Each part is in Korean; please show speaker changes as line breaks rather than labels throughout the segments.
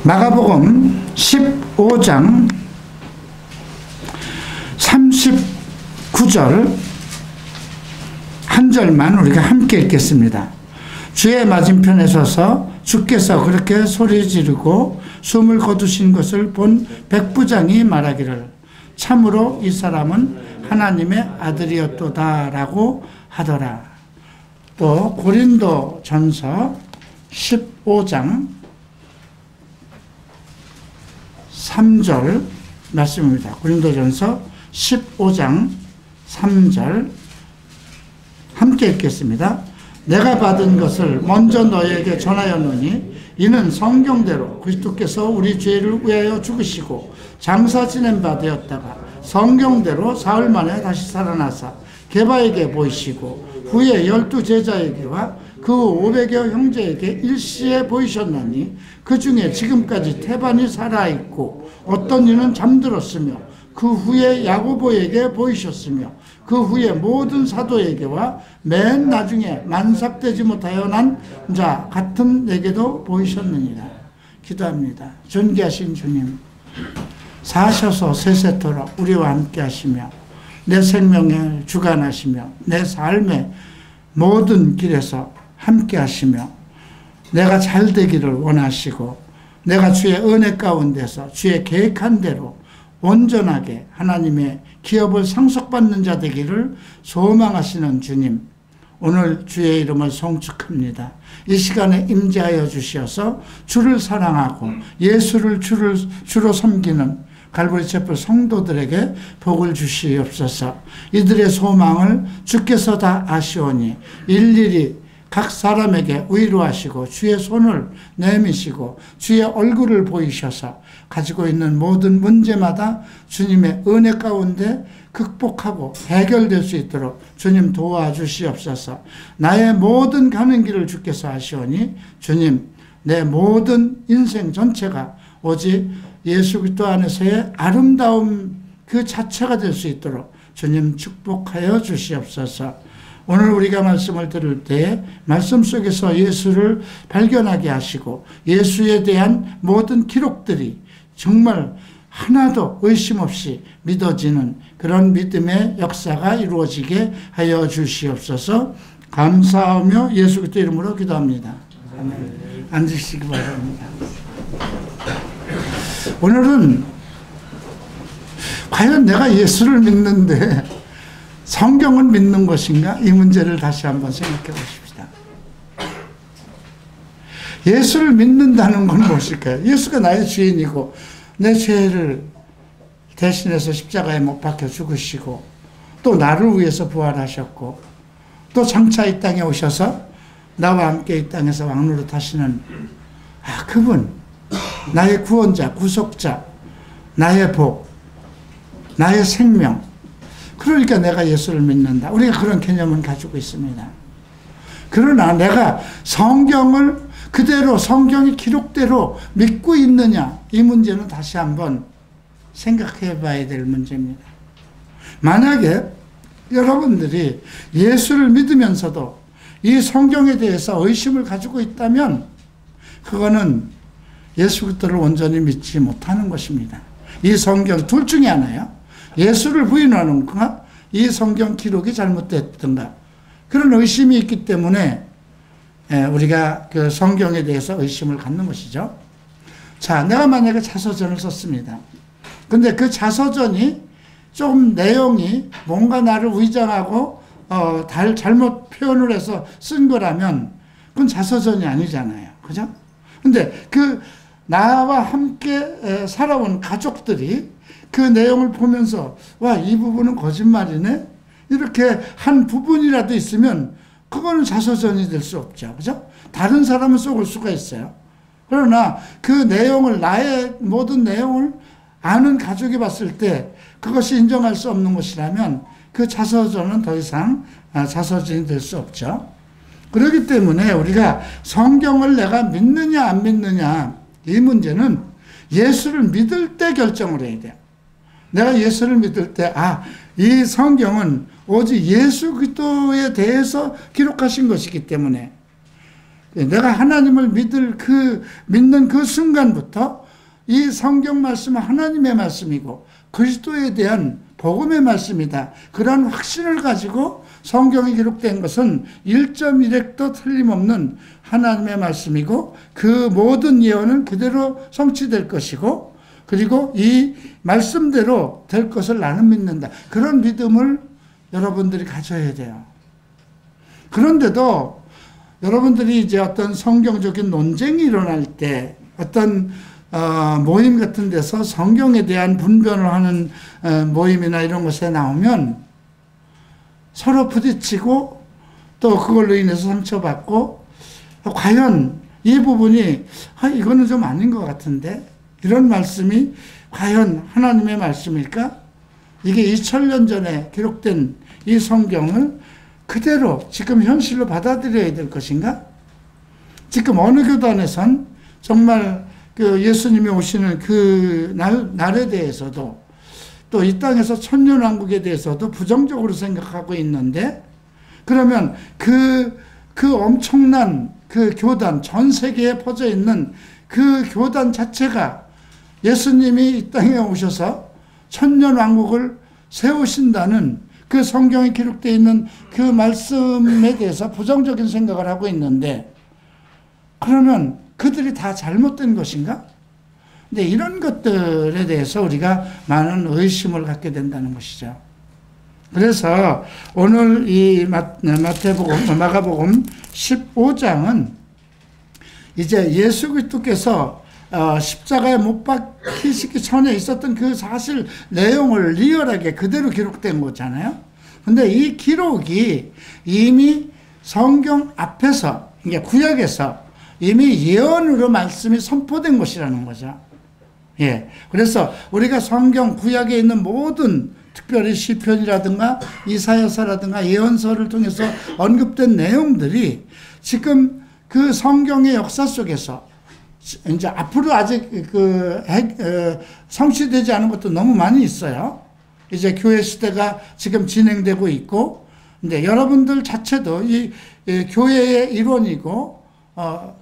마가복음 15장 39절 한 절만 우리가 함께 읽겠습니다. 주의 맞은편에 서서 주께서 그렇게 소리 지르고 숨을 거두신 것을 본 백부장이 말하기를 참으로 이 사람은 하나님의 아들이었도다 라고 하더라. 또 고린도 전서 15장 3절 말씀입니다. 고린도전서 15장 3절 함께 읽겠습니다. 내가 받은 것을 먼저 너에게 전하였노니 이는 성경대로 그리스도께서 우리 죄를 위하여 죽으시고 장사 지낸 바 되었다가 성경대로 사흘 만에 다시 살아나사 게바에게 보이시고 후에 12 제자에게와 그 500여 형제에게 일시에 보이셨나니 그 중에 지금까지 태반이 살아있고 어떤 이는 잠들었으며 그 후에 야고보에게 보이셨으며 그 후에 모든 사도에게와 맨 나중에 만삭되지 못하여 난 자 같은 내게도 보이셨느니라. 기도합니다. 존귀하신 주님, 사셔서 세세토록 우리와 함께 하시며 내 생명을 주관하시며 내 삶의 모든 길에서 함께 하시며 내가 잘 되기를 원하시고 내가 주의 은혜 가운데서 주의 계획한 대로 온전하게 하나님의 기업을 상속받는 자 되기를 소망하시는 주님, 오늘 주의 이름을 송축합니다. 이 시간에 임재하여 주시어서 주를 사랑하고 예수를 주로 섬기는 갈보리 촛불 성도들에게 복을 주시옵소서. 이들의 소망을 주께서 다 아시오니 일일이 각 사람에게 위로하시고 주의 손을 내미시고 주의 얼굴을 보이셔서 가지고 있는 모든 문제마다 주님의 은혜 가운데 극복하고 해결될 수 있도록 주님 도와주시옵소서. 나의 모든 가는 길을 주께서 아시오니 주님, 내 모든 인생 전체가 오직 예수 그리스도 안에서의 아름다움 그 자체가 될 수 있도록 주님 축복하여 주시옵소서. 오늘 우리가 말씀을 들을 때 말씀 속에서 예수를 발견하게 하시고 예수에 대한 모든 기록들이 정말 하나도 의심 없이 믿어지는 그런 믿음의 역사가 이루어지게 하여 주시옵소서. 감사하며 예수 그리스도 이름으로 기도합니다. 아멘. 앉으시기 바랍니다. 오늘은 과연 내가 예수를 믿는데 성경을 믿는 것인가? 이 문제를 다시 한번 생각해 보십시다. 예수를 믿는다는 건 무엇일까요? 예수가 나의 주인이고 내 죄를 대신해서 십자가에 못 박혀 죽으시고 또 나를 위해서 부활하셨고 또 장차 이 땅에 오셔서 나와 함께 이 땅에서 왕노릇 하시는 그분, 나의 구원자, 구속자, 나의 복, 나의 생명. 그러니까 내가 예수를 믿는다. 우리가 그런 개념을 가지고 있습니다. 그러나 내가 성경을 그대로 성경의 기록대로 믿고 있느냐, 이 문제는 다시 한번 생각해 봐야 될 문제입니다. 만약에 여러분들이 예수를 믿으면서도 이 성경에 대해서 의심을 가지고 있다면 그거는 예수 그리스도를 온전히 믿지 못하는 것입니다. 이 성경 둘 중에 하나요. 예수를 부인하는가, 이 성경 기록이 잘못됐던가, 그런 의심이 있기 때문에 우리가 그 성경에 대해서 의심을 갖는 것이죠. 자, 내가 만약에 자서전을 썼습니다. 근데 그 자서전이 좀 내용이 뭔가 나를 위장하고 잘못 표현을 해서 쓴 거라면 그건 자서전이 아니잖아요. 그죠? 근데 그 나와 함께 살아온 가족들이 그 내용을 보면서 와, 이 부분은 거짓말이네? 이렇게 한 부분이라도 있으면 그거는 자서전이 될 수 없죠. 그죠? 다른 사람은 쏘을 수가 있어요. 그러나 그 내용을, 나의 모든 내용을 아는 가족이 봤을 때 그것이 인정할 수 없는 것이라면 그 자서전은 더 이상 자서전이 될 수 없죠. 그렇기 때문에 우리가 성경을 내가 믿느냐 안 믿느냐, 이 문제는 예수를 믿을 때 결정을 해야 돼요. 내가 예수를 믿을 때 이 성경은 오직 예수 그리스도에 대해서 기록하신 것이기 때문에 내가 하나님을 믿는 그 순간부터 이 성경 말씀은 하나님의 말씀이고 그리스도에 대한 복음의 말씀이다. 그런 확신을 가지고 성경에 기록된 것은 1.1획도 틀림없는 하나님의 말씀이고 그 모든 예언은 그대로 성취될 것이고 그리고 이 말씀대로 될 것을 나는 믿는다. 그런 믿음을 여러분들이 가져야 돼요. 그런데도 여러분들이 이제 어떤 성경적인 논쟁이 일어날 때 어떤 모임 같은 데서 성경에 대한 분변을 하는 모임이나 이런 것에 나오면 서로 부딪히고 또 그걸로 인해서 상처받고 과연 이 부분이 이거는 좀 아닌 것 같은데 이런 말씀이 과연 하나님의 말씀일까? 이게 2000년 전에 기록된 이 성경을 그대로 지금 현실로 받아들여야 될 것인가? 지금 어느 교단에선 정말 그 예수님이 오시는 그 날에 대해서도 또 이 땅에서 천년왕국에 대해서도 부정적으로 생각하고 있는데 그러면 그 엄청난 그 교단, 전 세계에 퍼져 있는 그 교단 자체가 예수님이 이 땅에 오셔서 천년왕국을 세우신다는 그 성경에 기록되어 있는 그 말씀에 대해서 부정적인 생각을 하고 있는데 그러면 그들이 다 잘못된 것인가? 근데 이런 것들에 대해서 우리가 많은 의심을 갖게 된다는 것이죠. 그래서 오늘 이 마가복음 15장은 이제 예수 그리스도께서 십자가에 못 박히시기 전에 있었던 그 사실 내용을 리얼하게 그대로 기록된 거잖아요. 근데 이 기록이 이미 성경 앞에서, 이게 구약에서 이미 예언으로 말씀이 선포된 것이라는 거죠. 예. 그래서 우리가 성경 구약에 있는 모든 특별히 시편이라든가 이사야서라든가 예언서를 통해서 언급된 내용들이 지금 그 성경의 역사 속에서 이제 앞으로 아직 성취되지 않은 것도 너무 많이 있어요. 이제 교회 시대가 지금 진행되고 있고, 근데 여러분들 자체도 이 교회의 일원이고,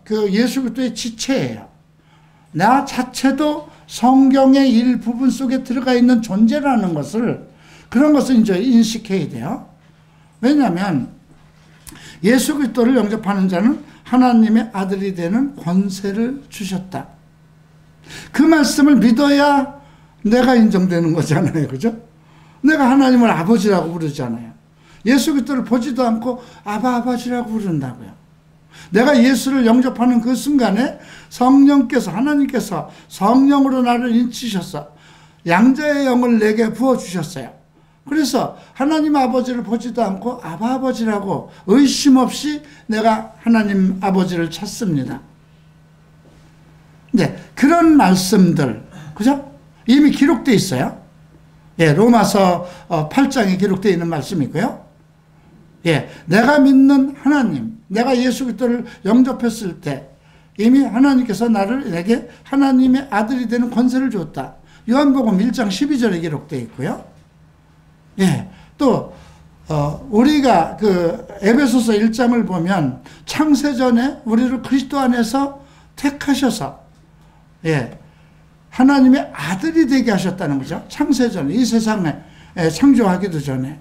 그 예수 그리스도의 지체예요. 나 자체도 성경의 일부분 속에 들어가 있는 존재라는 것을, 그런 것을 이제 인식해야 돼요. 왜냐하면 예수 그리스도를 영접하는 자는 하나님의 아들이 되는 권세를 주셨다. 그 말씀을 믿어야 내가 인정되는 거잖아요. 그죠? 내가 하나님을 아버지라고 부르잖아요. 예수 그리스도를 보지도 않고 아버지라고 부른다고요. 내가 예수를 영접하는 그 순간에 성령께서, 하나님께서 성령으로 나를 인치셔서 양자의 영을 내게 부어주셨어요. 그래서 하나님 아버지를 보지도 않고 아버지라고 의심 없이 내가 하나님 아버지를 찾습니다. 네, 그런 말씀들, 그죠? 이미 기록되어 있어요. 예, 로마서 8장에 기록되어 있는 말씀이고요. 예, 내가 믿는 하나님, 내가 예수 그리스도를 영접했을 때 이미 하나님께서 내게 하나님의 아들이 되는 권세를 줬다. 요한복음 1장 12절에 기록되어 있고요. 예, 또 우리가 그 에베소서 1장을 보면 창세전에 우리를 그리스도 안에서 택하셔서 예, 하나님의 아들이 되게 하셨다는 거죠. 창세전에, 이 세상에 창조하기도 전에.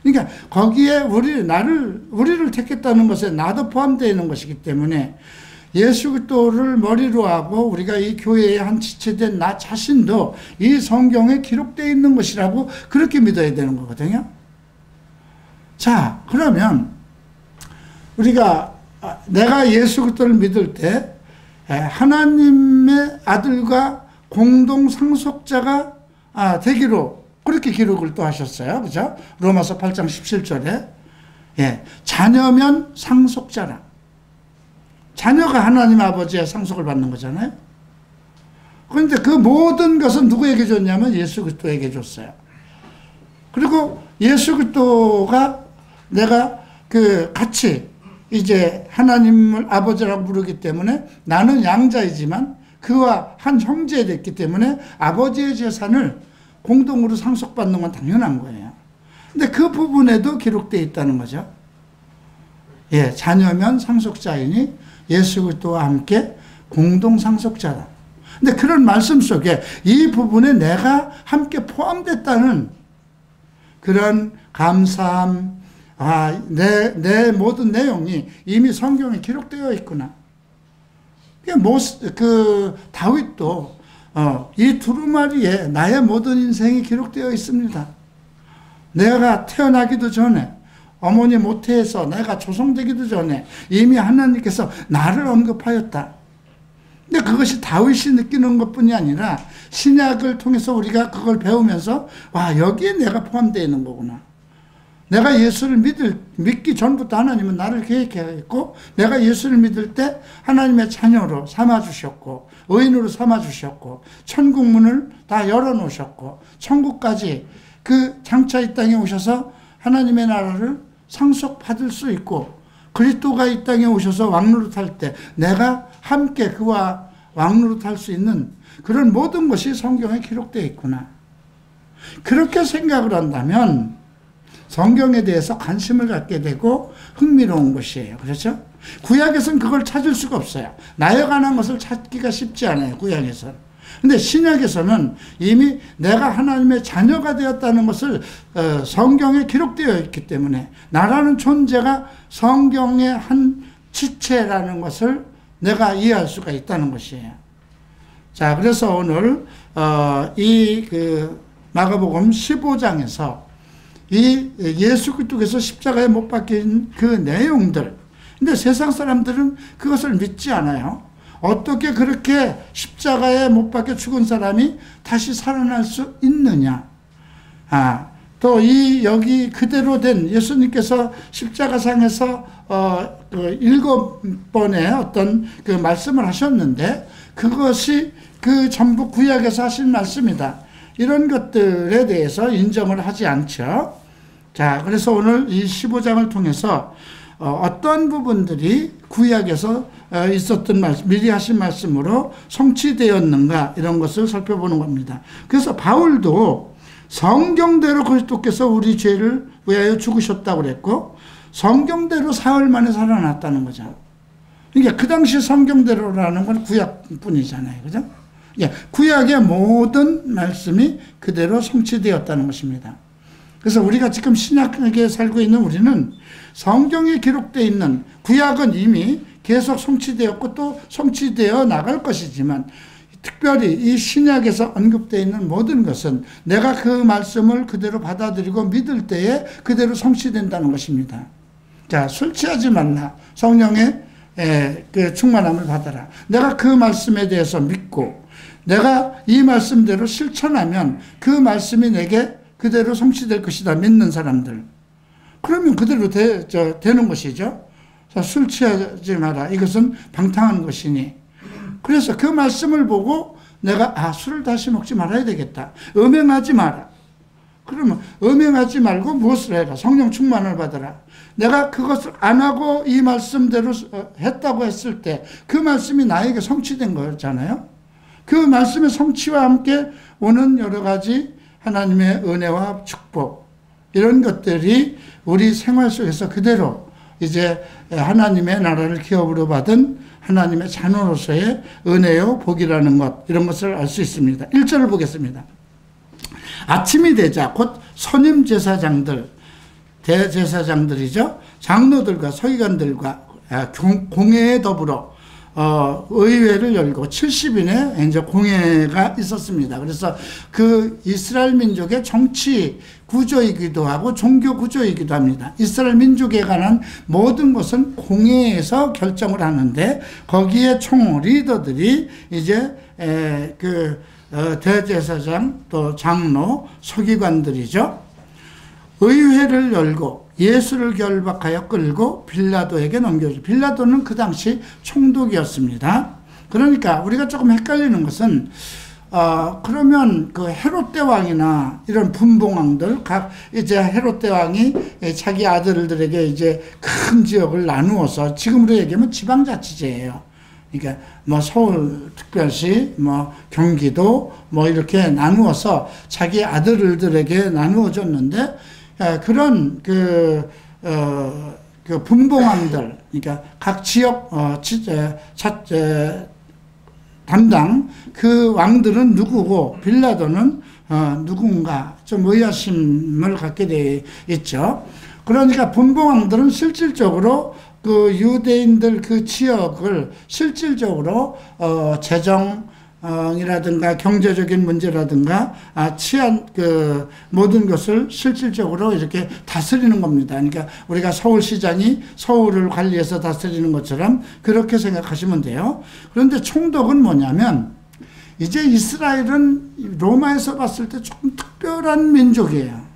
그러니까 거기에 우리를 택했다는 것에 나도 포함되어 있는 것이기 때문에 예수 그리스도를 머리로 하고 우리가 이 교회의 한 지체된 나 자신도 이 성경에 기록되어 있는 것이라고 그렇게 믿어야 되는 거거든요. 자, 그러면 내가 예수 그리스도를 믿을 때 하나님의 아들과 공동 상속자가 되기로 그렇게 기록을 또 하셨어요. 그죠? 로마서 8장 17절에 예, 자녀면 상속자라. 자녀가 하나님 아버지의 상속을 받는 거잖아요. 그런데 그 모든 것은 누구에게 줬냐면 예수 그리스도에게 줬어요. 그리고 예수 그리스도가 내가 같이 이제 하나님을 아버지라고 부르기 때문에 나는 양자이지만 그와 한 형제 됐기 때문에 아버지의 재산을 공동으로 상속받는 건 당연한 거예요. 근데 그 부분에도 기록되어 있다는 거죠. 예, 자녀면 상속자이니 예수 그리스도와 함께 공동 상속자다. 근데 그런 말씀 속에 이 부분에 내가 함께 포함됐다는 그런 감사함, 내 모든 내용이 이미 성경에 기록되어 있구나. 다윗도 이 두루마리에 나의 모든 인생이 기록되어 있습니다. 내가 태어나기도 전에, 어머니 모태에서 내가 조성되기도 전에 이미 하나님께서 나를 언급하였다. 근데 그것이 다윗이 느끼는 것뿐이 아니라 신약을 통해서 우리가 그걸 배우면서 여기에 내가 포함되어 있는 거구나. 내가 예수를 믿기 전부터 하나님은 나를 계획했고, 내가 예수를 믿을 때 하나님의 자녀로 삼아주셨고, 의인으로 삼아주셨고, 천국 문을 다 열어놓으셨고, 천국까지 장차 이 땅에 오셔서 하나님의 나라를 상속받을 수 있고, 그리스도가 이 땅에 오셔서 왕노릇할 때 내가 함께 그와 왕노릇할 수 있는 그런 모든 것이 성경에 기록되어 있구나. 그렇게 생각을 한다면 성경에 대해서 관심을 갖게 되고 흥미로운 것이에요. 그렇죠? 구약에서는 그걸 찾을 수가 없어요. 나에 관한 것을 찾기가 쉽지 않아요. 구약에서는. 근데 신약에서는 이미 내가 하나님의 자녀가 되었다는 것을 성경에 기록되어 있기 때문에 나라는 존재가 성경의 한 지체라는 것을 내가 이해할 수가 있다는 것이에요. 자, 그래서 오늘 마가복음 15장에서 이 예수 그리스도께서 십자가에 못 박힌 그 내용들, 근데 세상 사람들은 그것을 믿지 않아요. 어떻게 그렇게 십자가에 못 박혀 죽은 사람이 다시 살아날 수 있느냐. 또 여기 그대로 된 예수님께서 십자가상에서 7번의 어떤 그 말씀을 하셨는데 그것이 전부 구약에서 하신 말씀이다. 이런 것들에 대해서 인정을 하지 않죠. 자, 그래서 오늘 이 15장을 통해서 어떤 부분들이 구약에서 있었던 말씀, 미리 하신 말씀으로 성취되었는가 이런 것을 살펴보는 겁니다. 그래서 바울도 성경대로 그리스도께서 우리 죄를 위하여 죽으셨다고 그랬고 성경대로 사흘 만에 살아났다는 거죠. 그러니까 그 당시 성경대로라는 건 구약뿐이잖아요. 그죠? 구약의 모든 말씀이 그대로 성취되었다는 것입니다. 그래서 우리가 지금 신약에 살고 있는 우리는 성경에 기록되어 있는 구약은 이미 계속 성취되었고 또 성취되어 나갈 것이지만 특별히 이 신약에서 언급되어 있는 모든 것은 내가 그 말씀을 그대로 받아들이고 믿을 때에 그대로 성취된다는 것입니다. 자, 술 취하지 말라. 성령의 그 충만함을 받아라. 내가 그 말씀에 대해서 믿고 내가 이 말씀대로 실천하면 그 말씀이 내게 그대로 성취될 것이다. 믿는 사람들. 그러면 그대로 되는 것이죠. 술 취하지 마라. 이것은 방탕한 것이니. 그래서 그 말씀을 보고 내가 술을 다시 먹지 말아야 되겠다. 음행하지 마라. 그러면 음행하지 말고 무엇을 해라. 성령 충만을 받아라. 내가 그것을 안 하고 이 말씀대로 했다고 했을 때 그 말씀이 나에게 성취된 거잖아요. 그 말씀의 성취와 함께 오는 여러 가지 하나님의 은혜와 축복 이런 것들이 우리 생활 속에서 그대로 이제 하나님의 나라를 기업으로 받은 하나님의 자녀로서의 은혜요 복이라는 것 이런 것을 알 수 있습니다. 1절을 보겠습니다. 아침이 되자 곧 선임제사장들 대제사장들이죠. 장로들과 서기관들과 공회에 더불어 의회를 열고 70인의 이제 공회가 있었습니다. 그래서 그 이스라엘 민족의 정치 구조이기도 하고 종교 구조이기도 합니다. 이스라엘 민족에 관한 모든 것은 공회에서 결정을 하는데 거기에 총 리더들이 이제 대제사장 또 장로 서기관들이죠. 의회를 열고 예수를 결박하여 끌고 빌라도에게 넘겨주죠. 빌라도는 그 당시 총독이었습니다. 그러니까 우리가 조금 헷갈리는 것은 그러면 그 헤롯 대왕이나 이런 분봉왕들 이제 헤롯 대왕이 자기 아들들에게 이제 큰 지역을 나누어서 지금으로 얘기하면 지방자치제예요. 그러니까 뭐 서울특별시, 뭐 경기도 뭐 이렇게 나누어서 자기 아들들에게 나누어 줬는데 그런 그 분봉왕들, 그러니까 각 지역 담당 그 왕들은 누구고 빌라도는 누군가 좀 의아심을 갖게 돼 있죠. 그러니까 분봉왕들은 실질적으로 그 유대인들 그 지역을 실질적으로 재정이라든가 경제적인 문제라든가 치안 그 모든 것을 실질적으로 이렇게 다스리는 겁니다. 그러니까 우리가 서울시장이 서울을 관리해서 다스리는 것처럼 그렇게 생각하시면 돼요. 그런데 총독은 뭐냐면 이제 이스라엘은 로마에서 봤을 때 조금 특별한 민족이에요.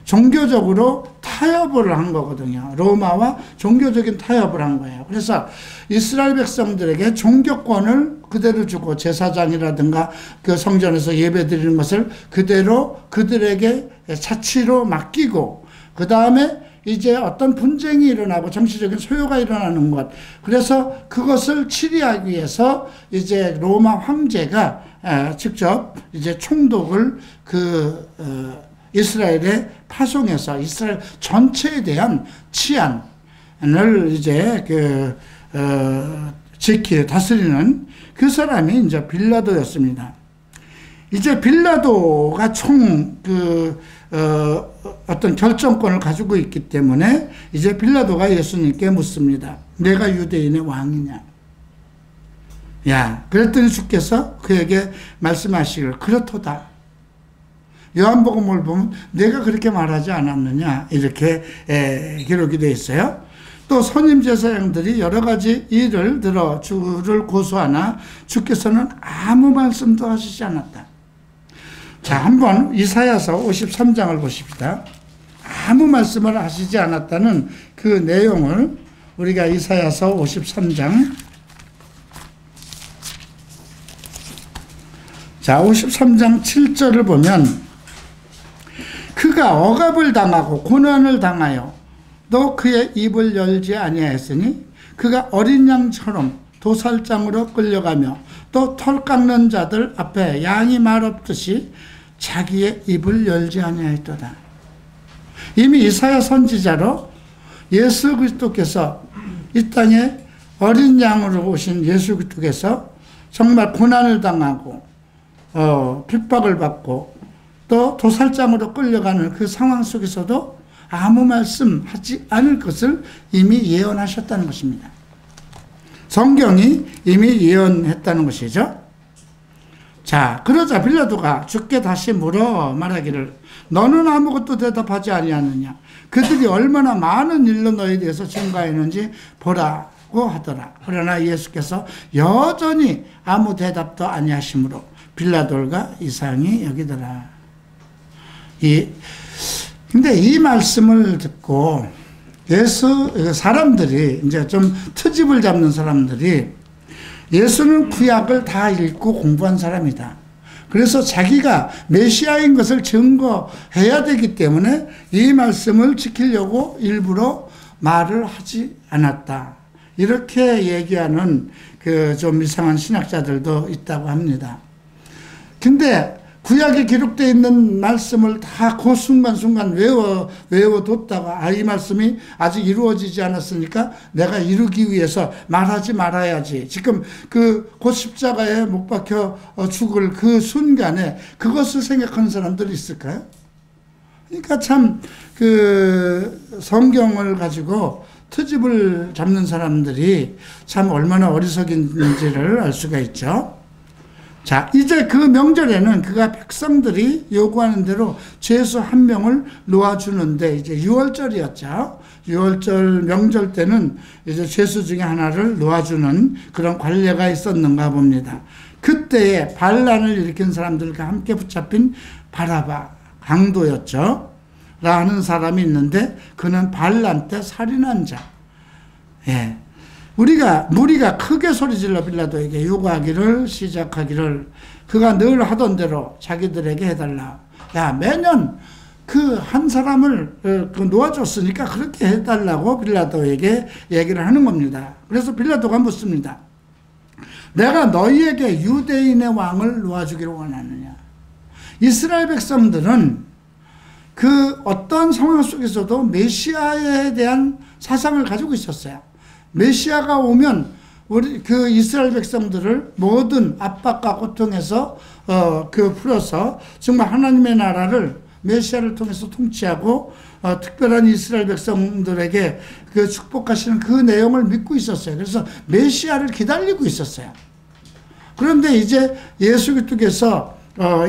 종교적으로 타협을 한 거거든요. 로마와 종교적인 타협을 한 거예요. 그래서 이스라엘 백성들에게 종교권을 그대로 주고 제사장이라든가 그 성전에서 예배 드리는 것을 그대로 그들에게 자치로 맡기고 그 다음에 이제 어떤 분쟁이 일어나고 정치적인 소요가 일어나는 것. 그래서 그것을 치리하기 위해서 이제 로마 황제가 직접 이제 총독을 이스라엘에 파송해서 이스라엘 전체에 대한 치안을 이제 다스리는 그 사람이 이제 빌라도였습니다. 이제 빌라도가 어떤 결정권을 가지고 있기 때문에 이제 빌라도가 예수님께 묻습니다. 내가 유대인의 왕이냐? 그랬더니 주께서 그에게 말씀하시기를 그렇도다. 요한복음을 보면 내가 그렇게 말하지 않았느냐 이렇게 기록이 되어 있어요. 또 선임 제사장들이 여러 가지 일을 들어 주를 고소하나 주께서는 아무 말씀도 하시지 않았다. 자, 한번 이사야서 53장을 보십시다. 아무 말씀을 하시지 않았다는 그 내용을 우리가 이사야서 53장 53장 7절을 보면 그가 억압을 당하고 고난을 당하여 또 그의 입을 열지 아니하였으니 그가 어린 양처럼 도살장으로 끌려가며 또 털 깎는 자들 앞에 양이 말 없듯이 자기의 입을 열지 아니하였도다. 이미 이사야 선지자로 예수 그리스도께서 이 땅에 어린 양으로 오신 예수 그리스도께서 정말 고난을 당하고 핍박을 받고 또 도살장으로 끌려가는 그 상황 속에서도 아무 말씀하지 않을 것을 이미 예언하셨다는 것입니다. 성경이 이미 예언했다는 것이죠. 자, 그러자 빌라도가 주께 다시 물어 말하기를 너는 아무것도 대답하지 아니하느냐? 그들이 얼마나 많은 일로 너에 대해서 증거했는지 보라고 하더라. 그러나 예수께서 여전히 아무 대답도 아니하시므로 빌라도가 이상히 여기더라. 근데 이 말씀을 듣고 사람들이 이제 좀 트집을 잡는 사람들이 예수는 구약을 다 읽고 공부한 사람이다. 그래서 자기가 메시아인 것을 증거해야 되기 때문에 이 말씀을 지키려고 일부러 말을 하지 않았다. 이렇게 얘기하는 좀 이상한 신학자들도 있다고 합니다. 근데 구약에 기록되어 있는 말씀을 다 그 순간순간 외워뒀다가 이 말씀이 아직 이루어지지 않았으니까 내가 이루기 위해서 말하지 말아야지. 지금 곧 십자가에 못 박혀 죽을 그 순간에 그것을 생각하는 사람들이 있을까요? 그러니까 참 성경을 가지고 트집을 잡는 사람들이 참 얼마나 어리석인지를 알 수가 있죠. 자, 이제 그 명절에는 그가 백성들이 요구하는 대로 죄수 한 명을 놓아주는데 이제 6월절이었죠. 6월절 명절 때는 이제 죄수 중에 하나를 놓아주는 그런 관례가 있었는가 봅니다. 그때에 반란을 일으킨 사람들과 함께 붙잡힌 바라바 강도였죠. 라는 사람이 있는데 그는 반란 때 살인한 자. 무리가 크게 소리질러 빌라도에게 요구하기를 시작하기를 그가 늘 하던 대로 자기들에게 해달라. 매년 한 사람을 놓아줬으니까 그렇게 해달라고 빌라도에게 얘기를 하는 겁니다. 그래서 빌라도가 묻습니다. 내가 너희에게 유대인의 왕을 놓아주기를 원하느냐? 이스라엘 백성들은 그 어떤 상황 속에서도 메시아에 대한 사상을 가지고 있었어요. 메시아가 오면 우리 그 이스라엘 백성들을 모든 압박과 고통에서 풀어서 정말 하나님의 나라를 메시아를 통해서 통치하고 특별한 이스라엘 백성들에게 그 축복하시는 그 내용을 믿고 있었어요. 그래서 메시아를 기다리고 있었어요. 그런데 이제 예수 그리스도께서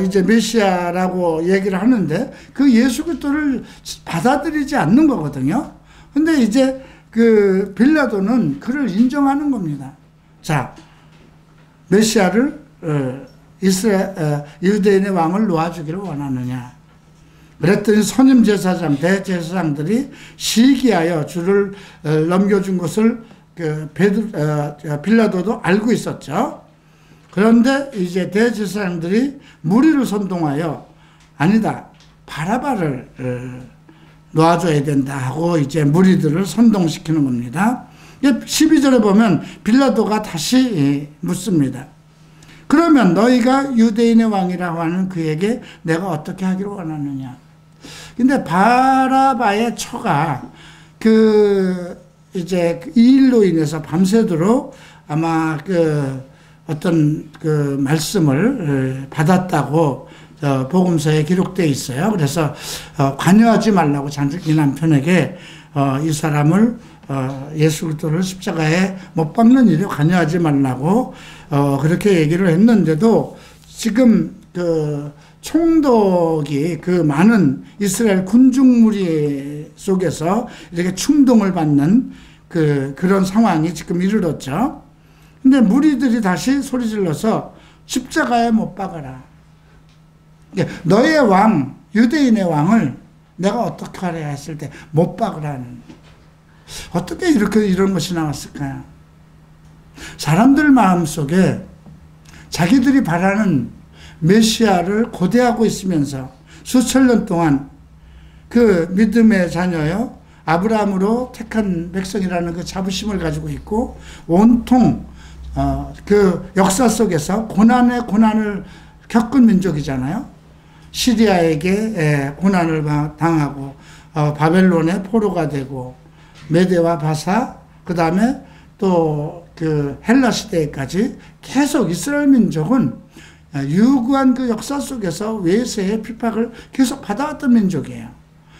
이제 메시아라고 얘기를 하는데 그 예수 그리스도를 받아들이지 않는 거거든요. 근데 이제 그 빌라도는 그를 인정하는 겁니다. 자, 메시아를 유대인의 왕을 놓아주기를 원하느냐. 그랬더니 선임 제사장, 대제사장들이 시기하여 주를 넘겨준 것을 빌라도도 알고 있었죠. 그런데 이제 대제사장들이 무리를 선동하여 아니다, 바라바를 놓아줘야 된다 하고 이제 무리들을 선동시키는 겁니다. 12절에 보면 빌라도가 다시 묻습니다. 그러면 너희가 유대인의 왕이라고 하는 그에게 내가 어떻게 하기를 원하느냐. 근데 바라바의 처가 이제 이 일로 인해서 밤새도록 아마 어떤 말씀을 받았다고 복음서에 기록되어 있어요. 그래서 관여하지 말라고 잔뜩이난 편에게 이 사람을 예수 그리스도를 십자가에 못 박는 일에 관여하지 말라고 그렇게 얘기를 했는데도 지금 총독이 그 많은 이스라엘 군중 무리 속에서 이렇게 충동을 받는 그런 상황이 지금 이르렀죠. 근데 무리들이 다시 소리질러서 십자가에 못 박아라. 너의 왕, 유대인의 왕을 내가 어떻게 하려 했을 때 못 박으라는. 어떻게 이런 것이 나왔을까요? 사람들 마음속에 자기들이 바라는 메시아를 고대하고 있으면서 수천 년 동안 그 믿음의 자녀요, 아브라함으로 택한 백성이라는 그 자부심을 가지고 있고 온통 그 역사 속에서 고난을 겪은 민족이잖아요. 시리아에게 고난을 당하고 바벨론의 포로가 되고 메대와 바사, 그 다음에 또 그 헬라 시대까지 계속 이스라엘 민족은 유구한 그 역사 속에서 외세의 핍박을 계속 받아왔던 민족이에요.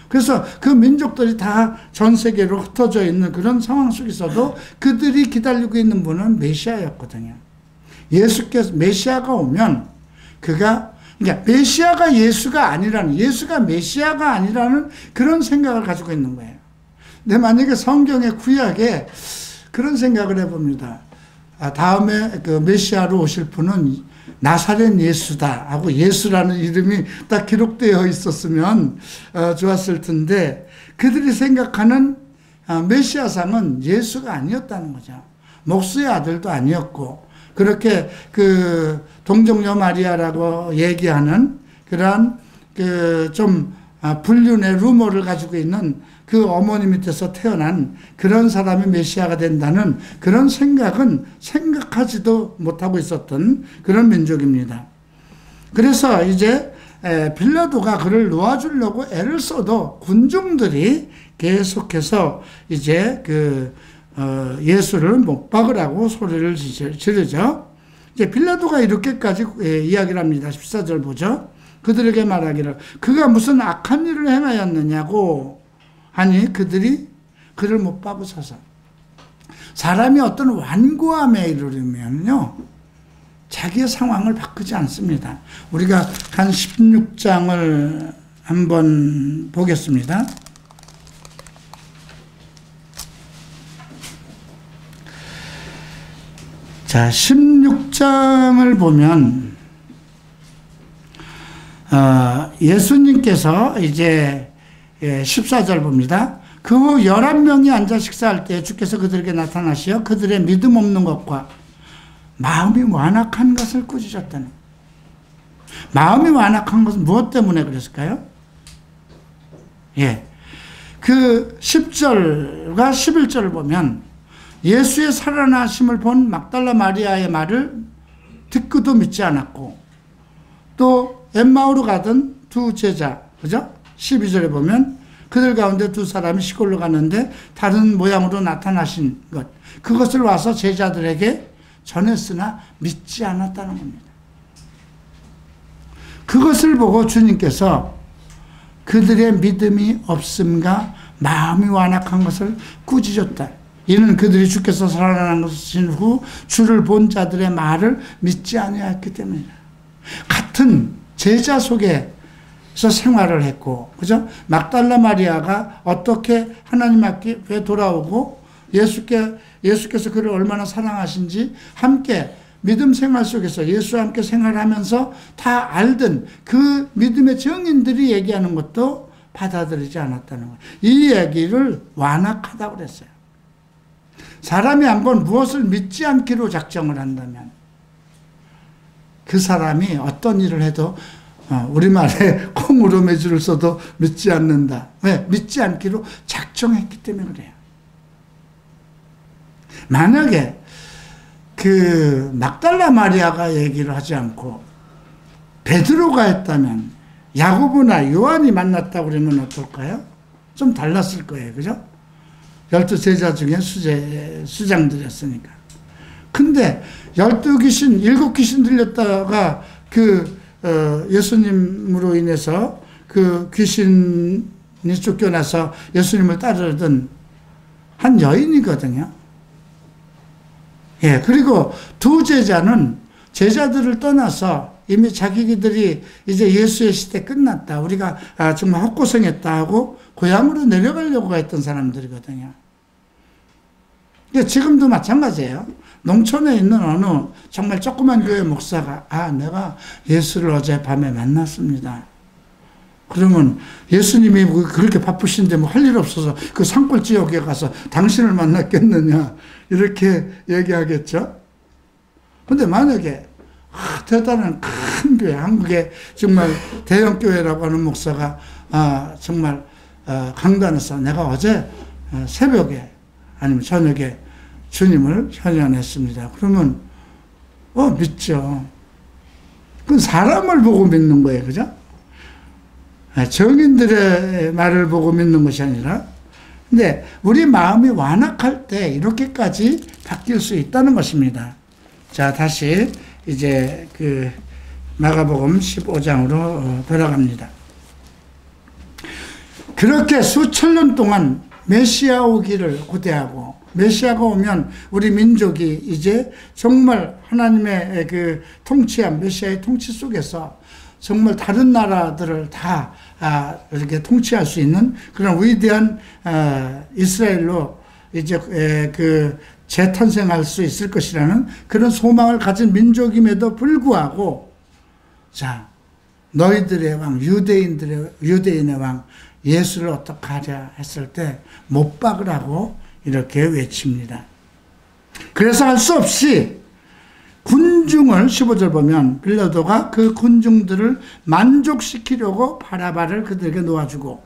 그래서 그 민족들이 다 전 세계로 흩어져 있는 그런 상황 속에서도 그들이 기다리고 있는 분은 메시아였거든요. 예수께서 메시아가 오면 그러니까 메시아가 예수가 메시아가 아니라는 그런 생각을 가지고 있는 거예요. 근데 만약에 성경의 구약에 그런 생각을 해봅니다. 다음에 그 메시아로 오실 분은 나사렛 예수다 하고 예수라는 이름이 딱 기록되어 있었으면 좋았을 텐데 그들이 생각하는 메시아상은 예수가 아니었다는 거죠. 목수의 아들도 아니었고 그렇게 그 동정녀 마리아라고 얘기하는 그러한 좀 불륜의 루머를 가지고 있는 그 어머니 밑에서 태어난 그런 사람이 메시아가 된다는 그런 생각은 생각하지도 못하고 있었던 그런 민족입니다. 그래서 이제 빌라도가 그를 놓아주려고 애를 써도 군중들이 계속해서 이제 예수를 못 박으라고 소리를 지르죠. 이제 빌라도가 이렇게까지 이야기를 합니다. 14절 보죠. 그들에게 말하기를 그가 무슨 악한 일을 행하였느냐고 하니 그들이 그를 못 박으소서. 사람이 어떤 완고함에 이르려면요 자기의 상황을 바꾸지 않습니다. 우리가 한 16장을 한번 보겠습니다. 자, 16장을 보면 예수님께서 이제 14절 봅니다. 그 후 11명이 앉아 식사할 때 주께서 그들에게 나타나시어 그들의 믿음 없는 것과 마음이 완악한 것을 꾸짖었다는. 마음이 완악한 것은 무엇 때문에 그랬을까요? 그 10절과 11절을 보면 예수의 살아나심을 본 막달라 마리아의 말을 듣고도 믿지 않았고 또 엠마오로 가던 두 제자, 그죠? 12절에 보면 그들 가운데 두 사람이 시골로 가는데 다른 모양으로 나타나신 것, 그것을 와서 제자들에게 전했으나 믿지 않았다는 겁니다. 그것을 보고 주님께서 그들의 믿음이 없음과 마음이 완악한 것을 꾸짖었다. 이는 그들이 주께서 살아나신 후 주를 본 자들의 말을 믿지 아니하였기 때문이다. 같은 제자 속에서 생활을 했고, 그죠? 막달라 마리아가 어떻게 하나님 앞에 돌아오고 예수께서 그를 얼마나 사랑하신지 함께 믿음 생활 속에서 예수와 함께 생활하면서 다 알던 그 믿음의 증인들이 얘기하는 것도 받아들이지 않았다는 거예요. 이 얘기를 완악하다고 그랬어요. 사람이 한번 무엇을 믿지 않기로 작정을 한다면 그 사람이 어떤 일을 해도 우리말에 콩으로 매주를 써도 믿지 않는다. 왜? 믿지 않기로 작정했기 때문에 그래요. 만약에 그 막달라 마리아가 얘기를 하지 않고 베드로가 했다면, 야고보나 요한이 만났다고 그러면 어떨까요? 좀 달랐을 거예요. 그죠? 12제자 중에 수장들이었으니까. 근데 12귀신, 7귀신 들렸다가 예수님으로 인해서 그 귀신이 쫓겨나서 예수님을 따르던 한 여인이거든요. 예, 그리고 두 제자는 제자들을 떠나서 이미 자기들이 이제 예수의 시대 끝났다, 우리가 정말 헛고생했다 하고 고향으로 내려가려고 했던 사람들이거든요. 지금도 마찬가지예요. 농촌에 있는 어느 정말 조그만 교회 목사가 내가 예수를 어젯밤에 만났습니다. 그러면 예수님이 그렇게 바쁘신데 뭐 할 일 없어서 그 산골 지역에 가서 당신을 만났겠느냐 이렇게 얘기하겠죠. 근데 만약에 대단한 큰 교회, 한국의 정말 대형 교회라고 하는 목사가 정말 강단에서 내가 어제 새벽에 아니면 저녁에 주님을 현현했습니다. 그러면 믿죠. 그건 사람을 보고 믿는 거예요. 그죠? 정인들의 말을 보고 믿는 것이 아니라, 근데 우리 마음이 완악할 때 이렇게까지 바뀔 수 있다는 것입니다. 자, 다시 이제 마가복음 15장으로 돌아갑니다. 그렇게 수천 년 동안 메시아 오기를 고대하고, 메시아가 오면 우리 민족이 이제 정말 하나님의 통치한 메시아의 통치 속에서 정말 다른 나라들을 다 이렇게 통치할 수 있는 그런 위대한 이스라엘로 이제 재탄생할 수 있을 것이라는 그런 소망을 가진 민족임에도 불구하고, 자, 너희들의 왕, 유대인의 왕 예수를 어떻게 하랴 했을 때 못 박으라고 이렇게 외칩니다. 그래서 할 수 없이 군중을, 15절 보면 빌라도가 그 군중들을 만족시키려고 바라바를 그들에게 놓아주고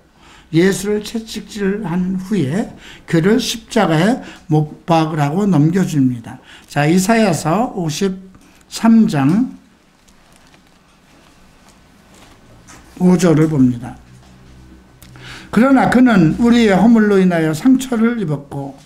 예수를 채찍질한 후에 그를 십자가에 못 박으라고 넘겨줍니다. 자, 이사야서 53장 5절을 봅니다. 그러나 그는 우리의 허물로 인하여 상처를 입었고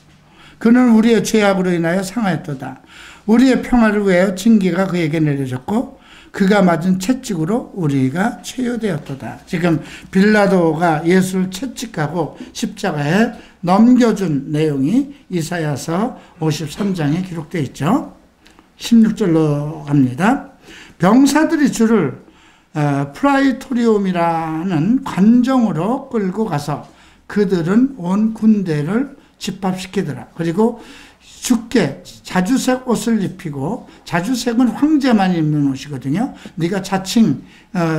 그는 우리의 죄악으로 인하여 상하였도다. 우리의 평화를 위하여 징계가 그에게 내려졌고 그가 맞은 채찍으로 우리가 치유되었도다. 지금 빌라도가 예수를 채찍하고 십자가에 넘겨준 내용이 이사야서 53장에 기록되어 있죠. 16절로 갑니다. 병사들이 주를 프라이토리움이라는 관정으로 끌고 가서 그들은 온 군대를 집합시키더라. 그리고 주께 자주색 옷을 입히고, 자주색은 황제만 입는 옷이거든요. 네가 자칭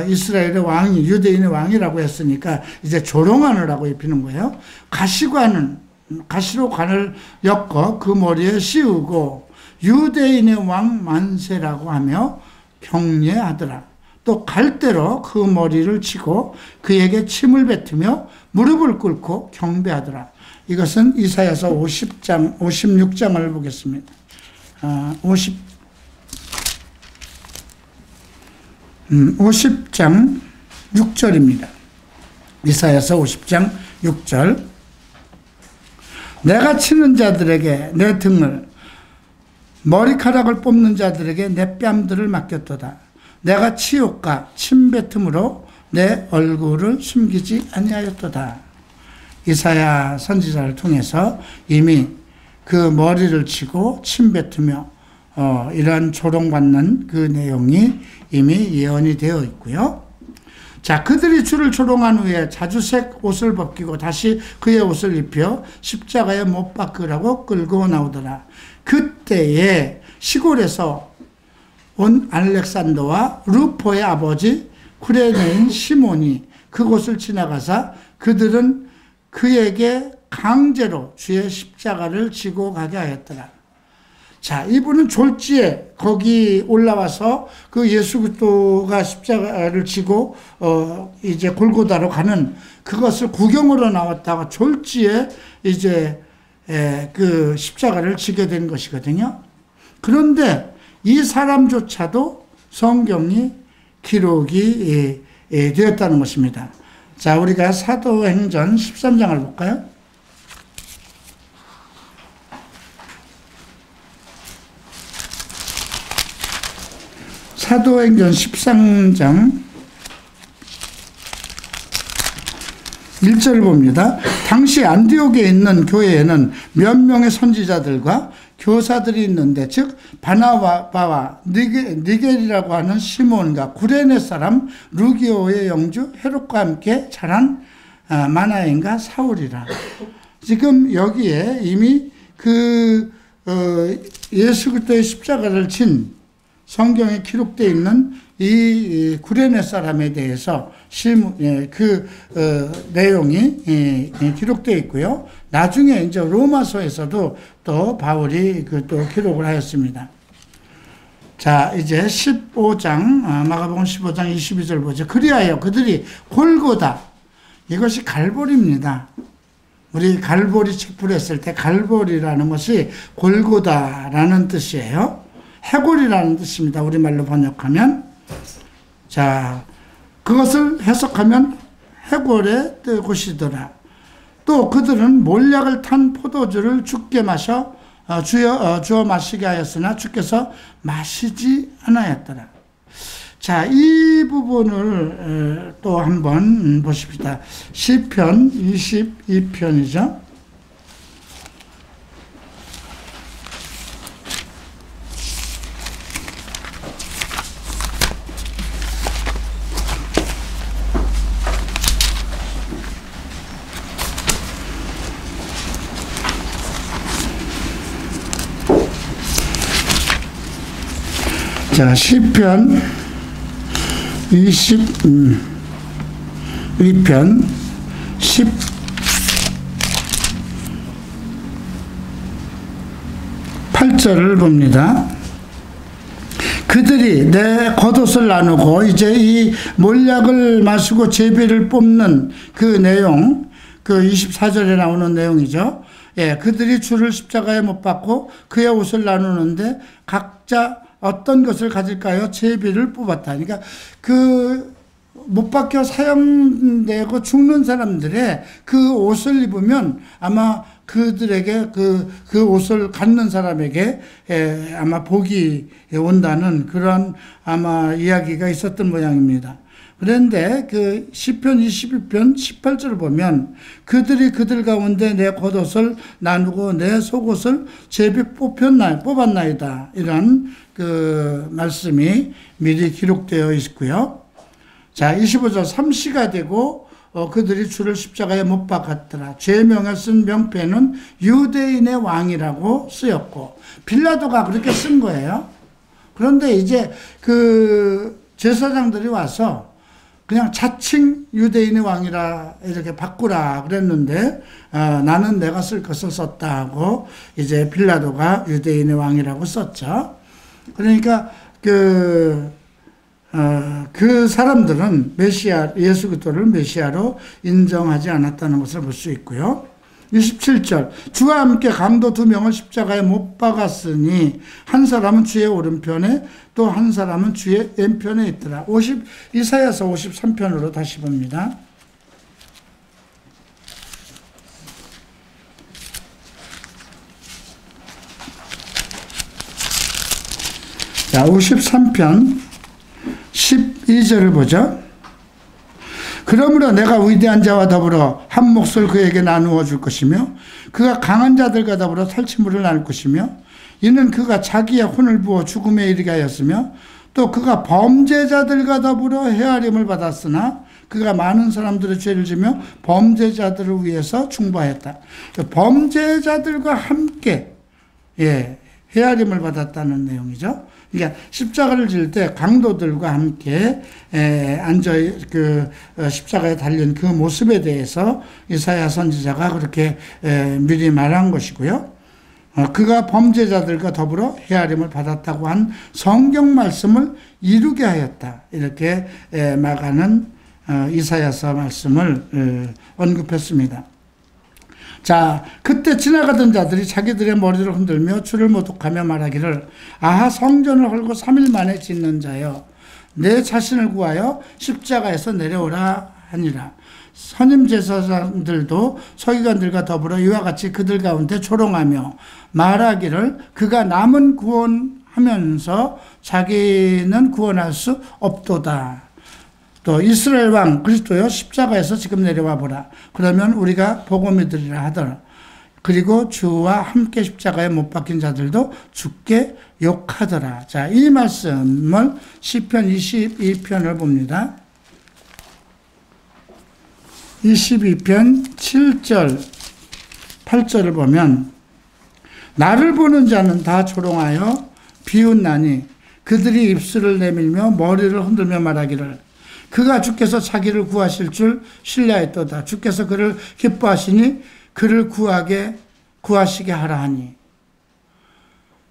이스라엘의 왕이, 유대인의 왕이라고 했으니까 이제 조롱하느라고 입히는 거예요. 가시로 관을 엮어 그 머리에 씌우고 유대인의 왕 만세라고 하며 경례하더라. 또 갈대로 그 머리를 치고 그에게 침을 뱉으며 무릎을 꿇고 경배하더라. 이것은 이사야서 56장을 보겠습니다. 50장 6절입니다. 이사야서 50장 6절. 내가 치는 자들에게 내 등을, 머리카락을 뽑는 자들에게 내 뺨들을 맡겼도다. 내가 치욕과 침뱉음으로 내 얼굴을 숨기지 아니하였도다. 이사야 선지자를 통해서 이미 그 머리를 치고 침뱉으며 이러한 조롱받는 그 내용이 이미 예언이 되어 있고요. 자, 그들이 주를 조롱한 후에 자주색 옷을 벗기고 다시 그의 옷을 입혀 십자가에 못 박으라고 끌고 나오더라. 그때에 시골에서 온 알렉산더와 루포의 아버지 쿠레네인 시몬이 그곳을 지나가사 그들은 그에게 강제로 주의 십자가를 지고 가게 하였더라. 자, 이분은 졸지에 거기 올라와서 그 예수 그리스도가 십자가를 지고 이제 골고다로 가는 그것을 구경으로 나왔다가 졸지에 이제 그 십자가를 지게 된 것이거든요. 그런데 이 사람조차도 성경이 기록이 되었다는 것입니다. 자, 우리가 사도행전 13장을 볼까요? 사도행전 13장 1절을 봅니다. 당시 안디옥에 있는 교회에는 몇 명의 선지자들과 교사들이 있는데, 즉 바나바와 니겔이라고 하는 시몬과 구레네 사람 루기오의 영주 헤롯과 함께 자란 마나엔과 사울이라. 지금 여기에 이미 그 예수 그리스도의 십자가를 진 성경에 기록되어 있는 이 구레네 사람에 대해서 그 내용이 기록되어 있고요. 나중에 이제 로마서에서도 또 바울이 또 기록을 하였습니다. 자, 이제 15장, 마가복음 15장 22절 보죠. 그리하여 그들이 골고다, 이것이 갈보리입니다. 우리 갈보리 책불 했을 때 갈보리라는 것이 골고다라는 뜻이에요. 해골이라는 뜻입니다. 우리말로 번역하면. 자, 그것을 해석하면 해골의 곳이더라. 또 그들은 몰약을 탄 포도주를 주께 마셔 주어 마시게 하였으나 주께서 마시지 않았더라. 자, 이 부분을 또 한번 보십시다. 시편 22편이죠. 자, 시편 22편 18절을 봅니다. 그들이 내 겉옷을 나누고, 이제 이 몰약을 마시고 제비를 뽑는 그 내용, 그 24절에 나오는 내용이죠. 예, 그들이 주를 십자가에 못 박고 그의 옷을 나누는데 각자 어떤 것을 가질까요? 제비를 뽑았다. 그러니까 그 못 박혀 사형되고 죽는 사람들의 그 옷을 입으면 아마 그들에게 그 옷을 갖는 사람에게 아마 복이 온다는 그런 아마 이야기가 있었던 모양입니다. 그런데 그 시편 22편 18절을 보면 그들이 그들 가운데 내 겉옷을 나누고 내 속옷을 제비 뽑았나이다. 이런 그 말씀이 미리 기록되어 있고요. 자, 25절 3시가 되고 그들이 주를 십자가에 못 박았더라. 죄명을 쓴 명패는 유대인의 왕이라고 쓰였고, 빌라도가 그렇게 쓴 거예요. 그런데 이제 그 제사장들이 와서 그냥 자칭 유대인의 왕이라 이렇게 바꾸라 그랬는데, 나는 내가 쓸 것을 썼다 하고 이제 빌라도가 유대인의 왕이라고 썼죠. 그러니까 그 사람들은 메시아, 예수 그리스도를 메시아로 인정하지 않았다는 것을 볼 수 있고요. 27절, 주와 함께 강도 2명을 십자가에 못 박았으니 한 사람은 주의 오른편에 또 한 사람은 주의 왼편에 있더라. 이사야서 53편으로 다시 봅니다. 자, 53편 12절을 보죠. 그러므로 내가 위대한 자와 더불어 한 몫을 그에게 나누어 줄 것이며 그가 강한 자들과 더불어 탈취물을 나눌 것이며 이는 그가 자기의 혼을 부어 죽음에 이르게 하였으며 또 그가 범죄자들과 더불어 헤아림을 받았으나 그가 많은 사람들의 죄를 지며 범죄자들을 위해서 중보하였다. 범죄자들과 함께 헤아림을 받았다는 내용이죠. 그러니까 십자가를 질 때 강도들과 함께 앉아 십자가에 달린 그 모습에 대해서 이사야 선지자가 그렇게 미리 말한 것이고요. 그가 범죄자들과 더불어 헤아림을 받았다고 한 성경 말씀을 이루게 하였다. 이렇게 말하는 이사야서 말씀을 언급했습니다. 자, 그때 지나가던 자들이 자기들의 머리를 흔들며 주를 모독하며 말하기를 아하 성전을 헐고 3일 만에 짓는 자여 내 자신을 구하여 십자가에서 내려오라 하니라. 선임 제사장들도 서기관들과 더불어 이와 같이 그들 가운데 조롱하며 말하기를 그가 남은 구원하면서 자기는 구원할 수 없도다. 또 이스라엘 왕 그리스도여 십자가에서 지금 내려와 보라. 그러면 우리가 보고 믿으리라 하더라. 그리고 주와 함께 십자가에 못 박힌 자들도 주께 욕하더라. 자, 이 말씀을 시편 22편을 봅니다. 22편 7절 8절을 보면 나를 보는 자는 다 조롱하여 비웃나니 그들이 입술을 내밀며 머리를 흔들며 말하기를 그가 주께서 자기를 구하실 줄 신뢰했도다. 주께서 그를 기뻐하시니 그를 구하시게 하라 하니.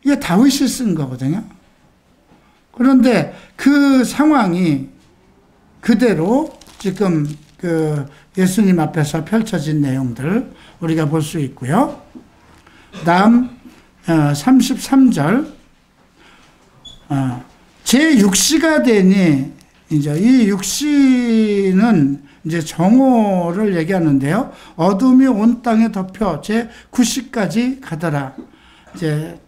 이게 다윗이 쓴 거거든요. 그런데 그 상황이 그대로 지금 그 예수님 앞에서 펼쳐진 내용들 우리가 볼 수 있고요. 다음 33절 제6시가 되니 이제 이 육시는 이제 정오를 얘기하는데요. 어둠이 온 땅에 덮여 제9시까지 가더라. 이제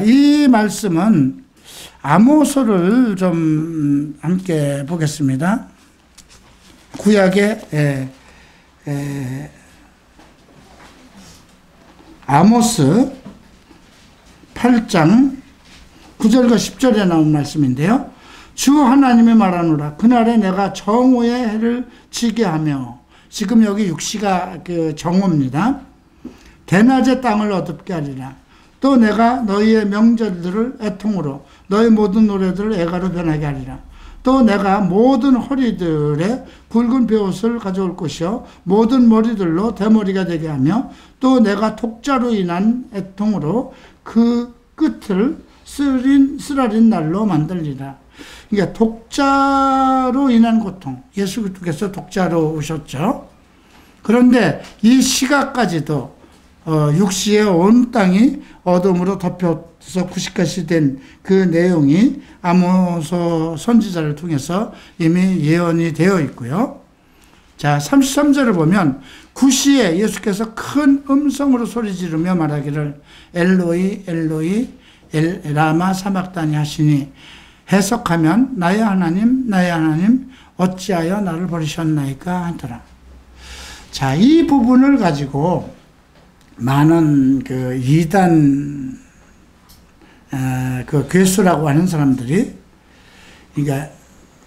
이 말씀은 아모스를 좀 함께 보겠습니다. 구약의 아모스 8장 9절과 10절에 나온 말씀인데요. 주 하나님이 말하노라. 그날에 내가 정오의 해를 지게 하며, 지금 여기 6시가 그 정오입니다. 대낮에 땅을 어둡게 하리라. 또 내가 너희의 명절들을 애통으로, 너희 모든 노래들을 애가로 변하게 하리라. 또 내가 모든 허리들의 굵은 베옷을 가져올 것이요 모든 머리들로 대머리가 되게 하며, 또 내가 독자로 인한 애통으로 그 끝을 쓰라린 날로 만들리라. 그러니까 독자로 인한 고통, 예수 그리스도께서 독자로 오셨죠. 그런데 이 시각까지도 6시에 온 땅이 어둠으로 덮여서 9시까지 된 그 내용이 아모스 선지자를 통해서 이미 예언이 되어 있고요. 자, 33절을 보면 9시에 예수께서 큰 음성으로 소리 지르며 말하기를 엘로이 엘로이 라마 사막다니 하시니, 해석하면 나의 하나님 어찌하여 나를 버리셨나이까 하더라. 자, 이 부분을 가지고 많은 그 이단 그 괴수라고 하는 사람들이, 그러니까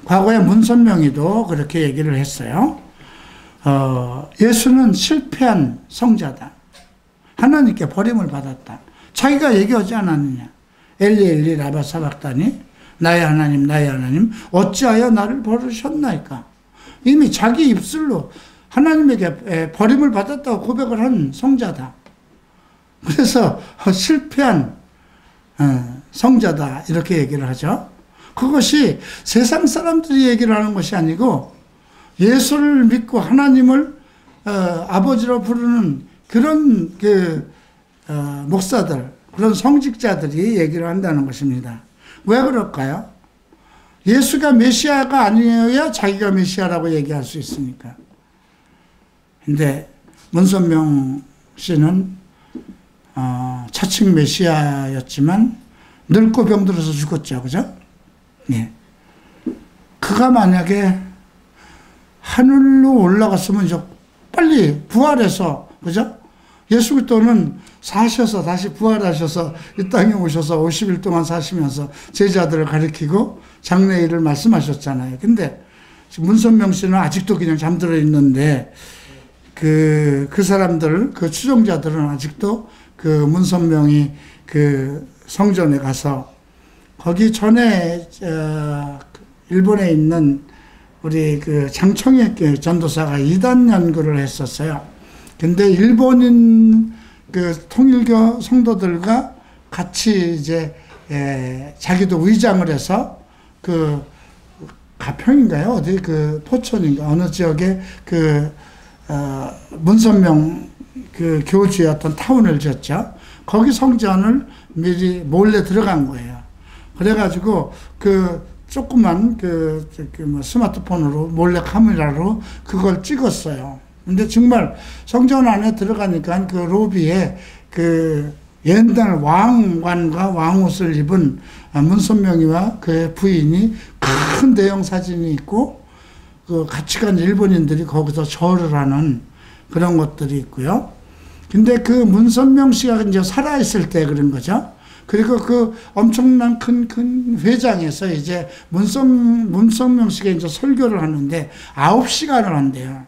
과거에 문선명이도 그렇게 얘기를 했어요. 예수는 실패한 성자다. 하나님께 버림을 받았다. 자기가 얘기하지 않았느냐. 엘리 엘리 라마 사박다니 나의 하나님 어찌하여 나를 버리셨나이까. 이미 자기 입술로 하나님에게 버림을 받았다고 고백을 한 성자다. 그래서 실패한 성자다 이렇게 얘기를 하죠. 그것이 세상 사람들이 얘기를 하는 것이 아니고 예수를 믿고 하나님을 아버지로 부르는 그런 목사들, 그런 성직자들이 얘기를 한다는 것입니다. 왜 그럴까요? 예수가 메시아가 아니어야 자기가 메시아라고 얘기할 수 있으니까. 근데 문선명 씨는 차칭 메시아였지만 늙고 병들어서 죽었죠. 그죠? 예. 그가 만약에 하늘로 올라갔으면 이제 빨리 부활해서, 그죠? 예수 그리스도는 사셔서 다시 부활하셔서 이 땅에 오셔서 50일 동안 사시면서 제자들을 가리키고 장래일을 말씀하셨잖아요. 근데 문선명 씨는 아직도 그냥 잠들어 있는데 그 사람들, 그 추종자들은 아직도 그 문선명이 그 성전에 가서 거기 전에 일본에 있는 우리 그 장청익 전도사가 이단 연구를 했었어요. 근데 일본인 그 통일교 성도들과 같이 이제 자기도 위장을 해서 그 가평인가요? 어디 그 포천인가 어느 지역에 그 문선명 그 교주였던 타운을 지었죠. 거기 성전을 미리 몰래 들어간 거예요. 그래가지고 그 조그만 뭐 스마트폰으로 몰래 카메라로 그걸 찍었어요. 근데 정말 성전 안에 들어가니까 그 로비에 그 옛날 왕관과 왕옷을 입은 문선명이와 그의 부인이 큰 대형 사진이 있고 그 같이 간 일본인들이 거기서 절을 하는 그런 것들이 있고요. 근데 그 문선명 씨가 이제 살아있을 때 그런 거죠. 그리고 그 엄청난 큰 회장에서 이제 문선명 씨가 이제 설교를 하는데 9시간을 한대요.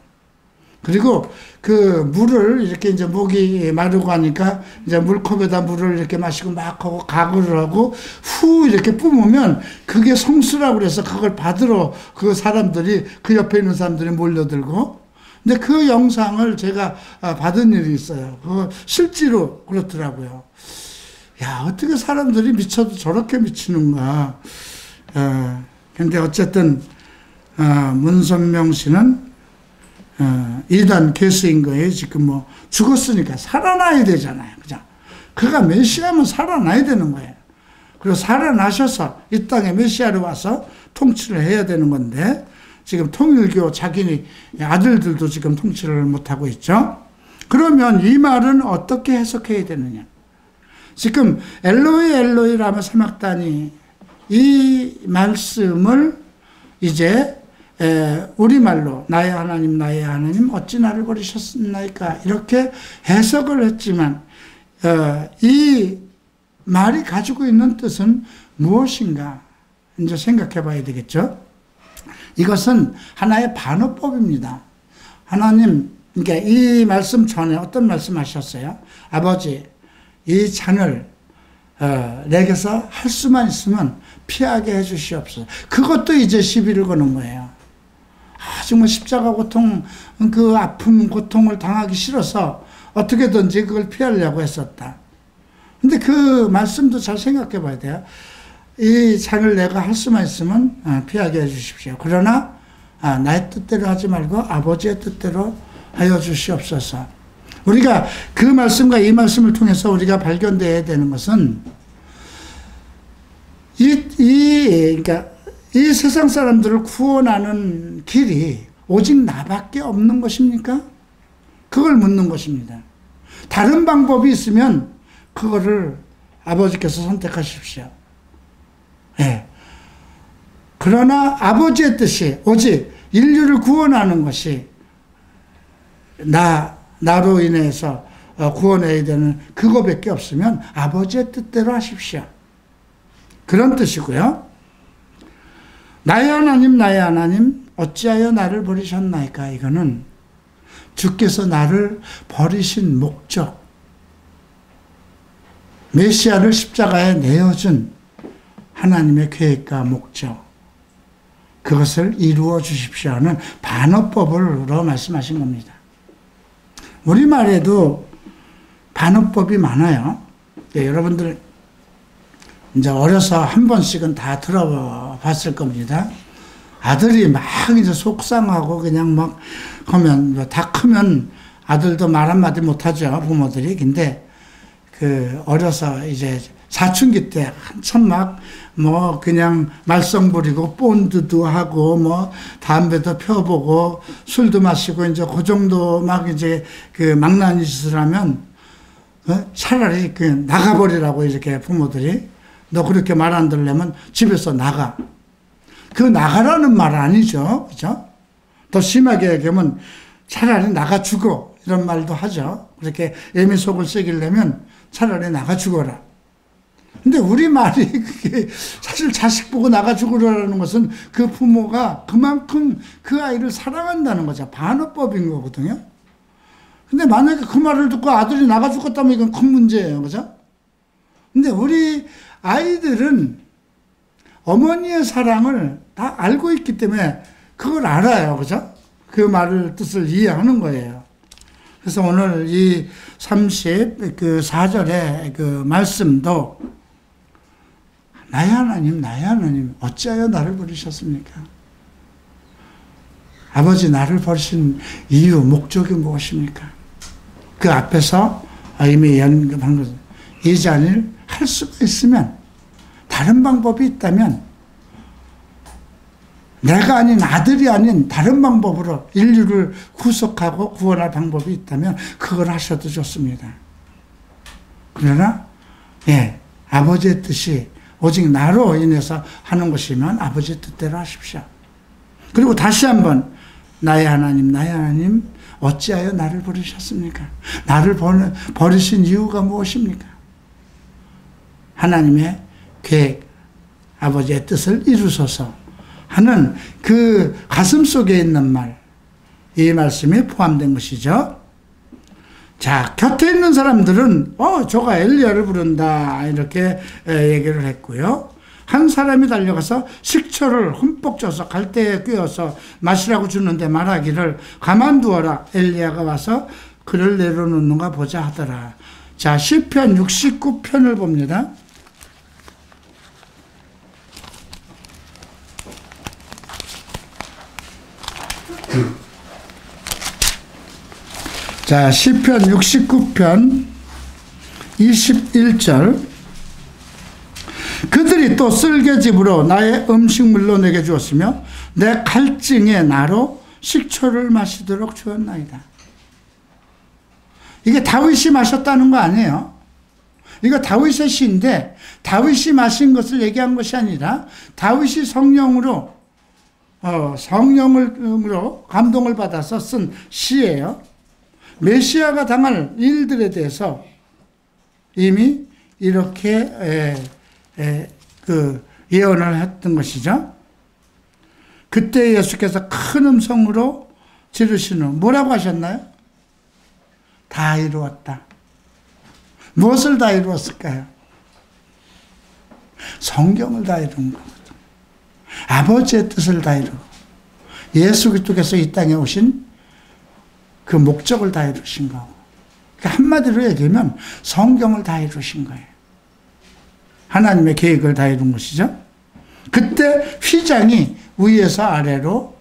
그리고 그 물을 이렇게 이제 목이 마르고 하니까 이제 물컵에다 물을 이렇게 마시고 막 하고 가글을 하고 후 이렇게 뿜으면 그게 성수라고 그래서 그걸 받으러 그 사람들이 그 옆에 있는 사람들이 몰려들고 근데 그 영상을 제가 받은 일이 있어요. 그거 실제로 그렇더라고요. 야, 어떻게 사람들이 미쳐도 저렇게 미치는가. 근데 어쨌든 문선명 씨는 이단 개수인 거예요. 지금 뭐 죽었으니까 살아나야 되잖아요. 그죠? 그가 메시아면 살아나야 되는 거예요. 그리고 살아나셔서 이 땅에 메시아로 와서 통치를 해야 되는 건데 지금 통일교 자기네 아들들도 지금 통치를 못하고 있죠. 그러면 이 말은 어떻게 해석해야 되느냐. 지금 엘로이 엘로이라며 사막다니 이 말씀을 이제 우리말로 나의 하나님 어찌 나를 버리셨나이까 이렇게 해석을 했지만 이 말이 가지고 있는 뜻은 무엇인가 이제 생각해 봐야 되겠죠. 이것은 하나의 반어법입니다. 하나님, 그러니까 이 말씀 전에 어떤 말씀 하셨어요? 아버지, 이 잔을 내게서 할 수만 있으면 피하게 해주시옵소서. 그것도 이제 시비를 거는 거예요. 정말 십자가 고통, 그 아픔, 고통을 당하기 싫어서 어떻게든지 그걸 피하려고 했었다. 근데 그 말씀도 잘 생각해 봐야 돼요. 이 잔을 내가 할 수만 있으면 피하게 해주십시오. 그러나 나의 뜻대로 하지 말고 아버지의 뜻대로 하여 주시옵소서. 우리가 그 말씀과 이 말씀을 통해서 우리가 발견되어야 되는 것은 그러니까 이 세상 사람들을 구원하는 길이 오직 나밖에 없는 것입니까? 그걸 묻는 것입니다. 다른 방법이 있으면 그거를 아버지께서 선택하십시오. 예. 그러나 아버지의 뜻이 오직 인류를 구원하는 것이 나로 인해서 구원해야 되는 그거밖에 없으면 아버지의 뜻대로 하십시오. 그런 뜻이고요. 나의 하나님 어찌하여 나를 버리셨나이까. 이거는 주께서 나를 버리신 목적, 메시아를 십자가에 내어준 하나님의 계획과 목적, 그것을 이루어 주십시오 하는 반어법으로 말씀하신 겁니다. 우리말에도 반어법이 많아요. 여러분들 이제 어려서 한 번씩은 다 들어봤을 겁니다. 아들이 막 이제 속상하고 그냥 막 하면, 다 크면 아들도 말 한마디 못하죠, 부모들이. 근데 그 어려서 이제 사춘기 때 한참 막 뭐 그냥 말썽 부리고 본드도 하고 뭐 담배도 펴보고 술도 마시고 이제 그 정도 막 이제 그 망나니 짓을 하면 차라리 그 나가버리라고 이렇게 부모들이 너 그렇게 말 안 들으려면 집에서 나가. 그 나가라는 말 아니죠. 그죠? 더 심하게 얘기하면 차라리 나가 죽어. 이런 말도 하죠. 그렇게 애미 속을 새기려면 차라리 나가 죽어라. 근데 우리 말이 그게 사실 자식 보고 나가 죽으라는 것은 그 부모가 그만큼 그 아이를 사랑한다는 거죠. 반어법인 거거든요. 근데 만약에 그 말을 듣고 아들이 나가 죽었다면 이건 큰 문제예요. 그죠? 근데 우리 아이들은 어머니의 사랑을 다 알고 있기 때문에 그걸 알아요. 그죠? 그 말을 뜻을 이해하는 거예요. 그래서 오늘 이 34절의 그 말씀도 나의 하나님 어찌하여 나를 버리셨습니까? 아버지 나를 버리신 이유 목적이 무엇입니까? 그 앞에서 이미 언급한 것, 이 잔을 할 수가 있으면 다른 방법이 있다면 내가 아닌 아들이 아닌 다른 방법으로 인류를 구속하고 구원할 방법이 있다면 그걸 하셔도 좋습니다. 그러나 아버지의 뜻이 오직 나로 인해서 하는 것이면 아버지의 뜻대로 하십시오. 그리고 다시 한번 나의 하나님 어찌하여 나를 버리셨습니까? 나를 버리신 이유가 무엇입니까? 하나님의 계획, 아버지의 뜻을 이루소서 하는 그 가슴 속에 있는 말, 이 말씀이 포함된 것이죠. 자, 곁에 있는 사람들은 저가 엘리야를 부른다 이렇게 얘기를 했고요. 한 사람이 달려가서 식초를 흠뻑 쪄서 갈대에 꿰어서 마시라고 주는데 말하기를 가만두어라, 엘리야가 와서 그를 내려놓는가 보자 하더라. 자, 시편 69편을 봅니다. 자, 시편 69편 21절. 그들이 또 쓸개집으로 나의 음식물로 내게 주었으며 내 갈증에 나로 식초를 마시도록 주었나이다. 이게 다윗이 마셨다는 거 아니에요. 이거 다윗의 시인데 다윗이 마신 것을 얘기한 것이 아니라 다윗이 성령으로 감동을 받아서 쓴 시예요. 메시아가 당할 일들에 대해서 이미 이렇게 예언을 했던 것이죠. 그때 예수께서 큰 음성으로 지르시는 뭐라고 하셨나요? 다 이루었다. 무엇을 다 이루었을까요? 성경을 다 이룬 거거든요. 아버지의 뜻을 다 이루고 예수 그리스도께서 이 땅에 오신 그 목적을 다 이루신 거고, 한마디로 얘기하면 성경을 다 이루신 거예요. 하나님의 계획을 다 이룬 것이죠. 그때 휘장이 위에서 아래로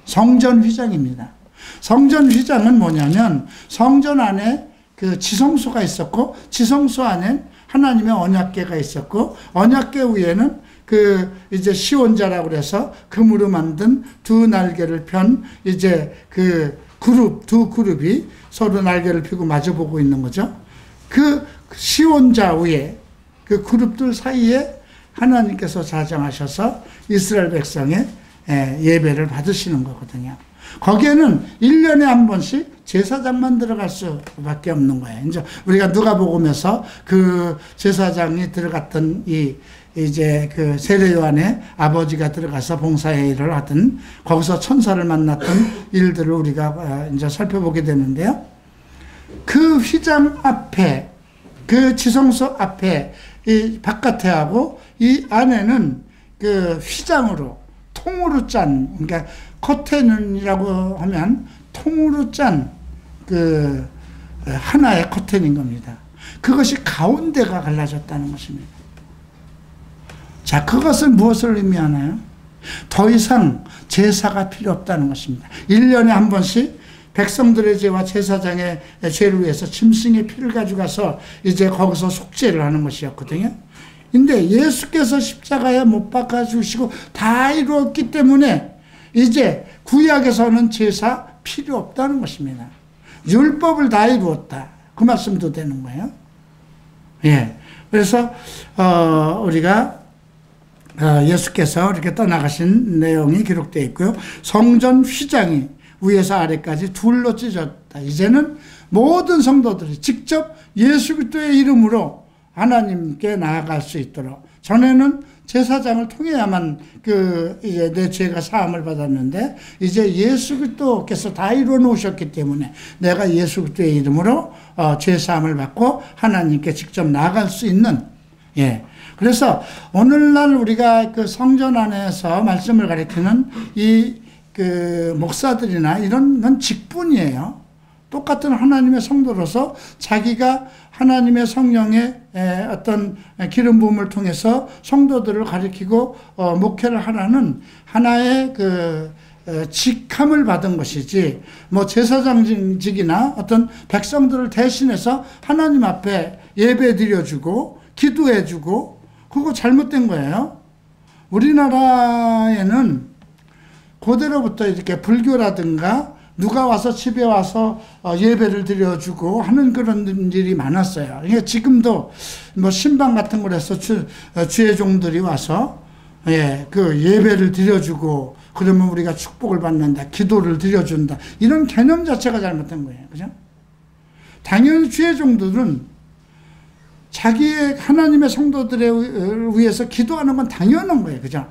성전 휘장입니다. 성전 휘장은 뭐냐면 성전 안에 그 지성소가 있었고 지성소 안에 하나님의 언약궤가 있었고 언약궤 위에는 그 이제 시온자라고 그래서 금으로 만든 두 날개를 편 이제 두 그룹이 서로 날개를 펴고 마주보고 있는 거죠. 그 시온자 위에 그 그룹들 사이에 하나님께서 자정하셔서 이스라엘 백성의 예배를 받으시는 거거든요. 거기에는 1년에 한 번씩 제사장만 들어갈 수밖에 없는 거예요. 이제 우리가 누가복음에서 그 제사장이 들어갔던 이제 그 세례 요한의 아버지가 들어가서 봉사의 일을 하던 거기서 천사를 만났던 일들을 우리가 이제 살펴보게 되는데요. 그 휘장 앞에 그 지성소 앞에 이 바깥에 하고 이 안에는 그 휘장으로 통으로 짠, 그러니까 커튼이라고 하면 통으로 짠 그 하나의 커튼인 겁니다. 그것이 가운데가 갈라졌다는 것입니다. 자, 그것은 무엇을 의미하나요? 더 이상 제사가 필요 없다는 것입니다. 1년에 한 번씩 백성들의 죄와 제사장의 죄를 위해서 짐승의 피를 가져가서 이제 거기서 속죄를 하는 것이었거든요. 근데 예수께서 십자가에 못 박아 주시고 다 이루었기 때문에 이제 구약에서는 제사 필요 없다는 것입니다. 율법을 다 이루었다. 그 말씀도 되는 거예요. 예. 그래서, 우리가, 예수께서 이렇게 떠나가신 내용이 기록되어 있고요. 성전 휘장이 위에서 아래까지 둘로 찢어졌다. 이제는 모든 성도들이 직접 예수 그리스도의 이름으로 하나님께 나아갈 수 있도록, 전에는 제사장을 통해야만 이제 내 죄가 사함을 받았는데, 이제 예수 그리스도께서 다 이루어 놓으셨기 때문에 내가 예수 그리스도의 이름으로 죄 사함을 받고 하나님께 직접 나아갈 수 있는, 예. 그래서 오늘날 우리가 그 성전 안에서 말씀을 가리키는 목사들이나 이런 건 직분이에요. 똑같은 하나님의 성도로서 자기가 하나님의 성령의 어떤 기름 부음을 통해서 성도들을 가리키고 목회를 하라는 하나의 직함을 받은 것이지, 뭐 제사장직이나 어떤 백성들을 대신해서 하나님 앞에 예배 드려주고 기도해주고, 그거 잘못된 거예요. 우리나라에는 고대로부터 이렇게 불교라든가 누가 와서 집에 와서 예배를 드려주고 하는 그런 일이 많았어요. 그러니까 지금도 뭐 신방 같은 걸 해서 주의 종들이 와서 예배를 드려주고, 그러면 우리가 축복을 받는다, 기도를 드려준다, 이런 개념 자체가 잘못된 거예요. 그죠? 당연히 주의 종들은 자기의 하나님의 성도들을 위해서 기도하는 건 당연한 거예요. 그죠?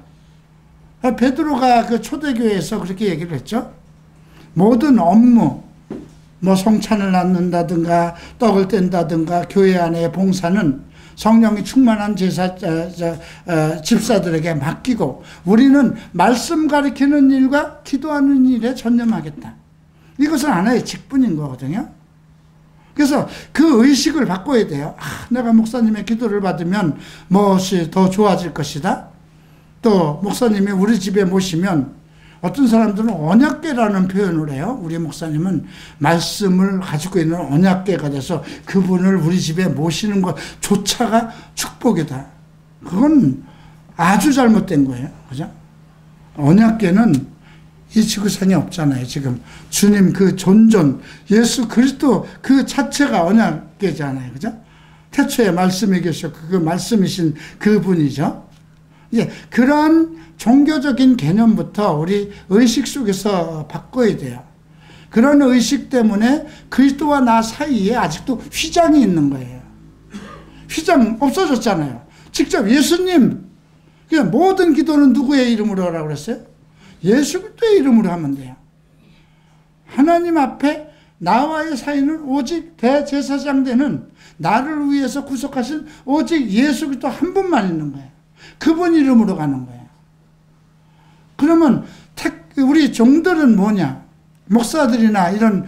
베드로가 그 초대교회에서 그렇게 얘기를 했죠. 모든 업무, 뭐 성찬을 낳는다든가 떡을 뗀다든가 교회 안의 봉사는 성령이 충만한 집사들에게 맡기고, 우리는 말씀 가리키는 일과 기도하는 일에 전념하겠다. 이것은 하나의 직분인 거거든요. 그래서 그 의식을 바꿔야 돼요. 내가 목사님의 기도를 받으면 무엇이 더 좋아질 것이다. 또 목사님이 우리 집에 모시면, 어떤 사람들은 언약궤라는 표현을 해요. 우리 목사님은 말씀을 가지고 있는 언약궤가 돼서 그분을 우리 집에 모시는 것조차가 축복이다. 그건 아주 잘못된 거예요. 그죠? 언약궤는 이 지구상에 없잖아요. 지금 주님 그 존존, 예수 그리스도 그 자체가 언약궤잖아요. 그죠? 태초에 말씀이 계셨고 그 말씀이신 그분이죠. 예, 그러한 종교적인 개념부터 우리 의식 속에서 바꿔야 돼요. 그런 의식 때문에 그리스도와 나 사이에 아직도 휘장이 있는 거예요. 휘장 없어졌잖아요. 직접 예수님, 모든 기도는 누구의 이름으로 하라고 그랬어요? 예수 그리스도의 이름으로 하면 돼요. 하나님 앞에 나와의 사이는 오직 대제사장 되는, 나를 위해서 구속하신 오직 예수 그리스도 한 분만 있는 거예요. 그분 이름으로 가는 거예요. 그러면 우리 종들은 뭐냐? 목사들이나 이런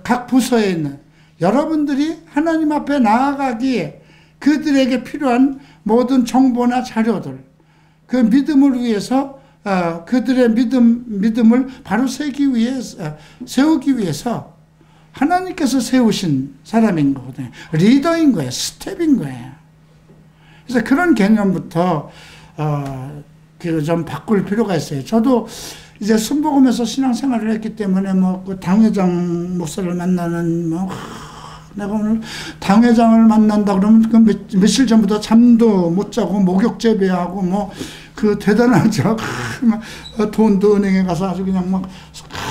각 부서에 있는 여러분들이 하나님 앞에 나아가기에 그들에게 필요한 모든 정보나 자료들, 그 믿음을 위해서 그들의 믿음을 바로 세우기 위해서 하나님께서 세우신 사람인 거거든요. 리더인 거예요. 스텝인 거예요. 그래서 그런 개념부터 좀 바꿀 필요가 있어요. 저도 이제 순복음에서 신앙생활을 했기 때문에 그 당회장 목사를 만나는 내가 오늘 당회장을 만난다 그러면 며칠 전부터 잠도 못 자고 목욕 재배하고 대단하죠. 돈도 은행에 가서 아주 그냥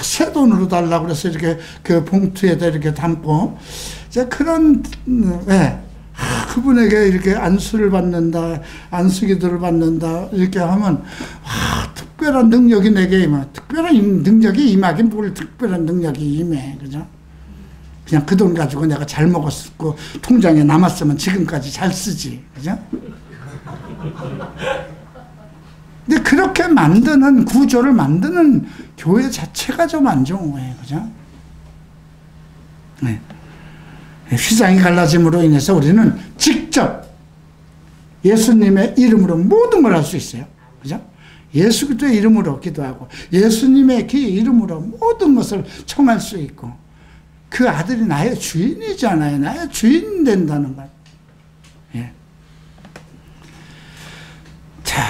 새 돈으로 달라고 그래서 이렇게 그 봉투에다 이렇게 담고, 이제 그런, 그분에게 이렇게 안수를 받는다, 안수기도를 받는다, 이렇게 하면, 특별한 능력이 내게 특별한 능력이 임하긴 뭘 특별한 능력이 임해. 그죠? 그냥 그 돈 가지고 내가 잘 먹었고, 통장에 남았으면 지금까지 잘 쓰지. 그죠? 근데 그렇게 만드는, 구조를 만드는 교회 자체가 좀 안 좋은 거예요. 그죠? 네. 휘장이 갈라짐으로 인해서 우리는 직접 예수님의 이름으로 모든 걸 할 수 있어요. 그죠? 예수 그리스도의 이름으로 기도하고 예수님의 그 이름으로 모든 것을 청할 수 있고, 그 아들이 나의 주인이잖아요. 나의 주인 된다는 것. 예. 자,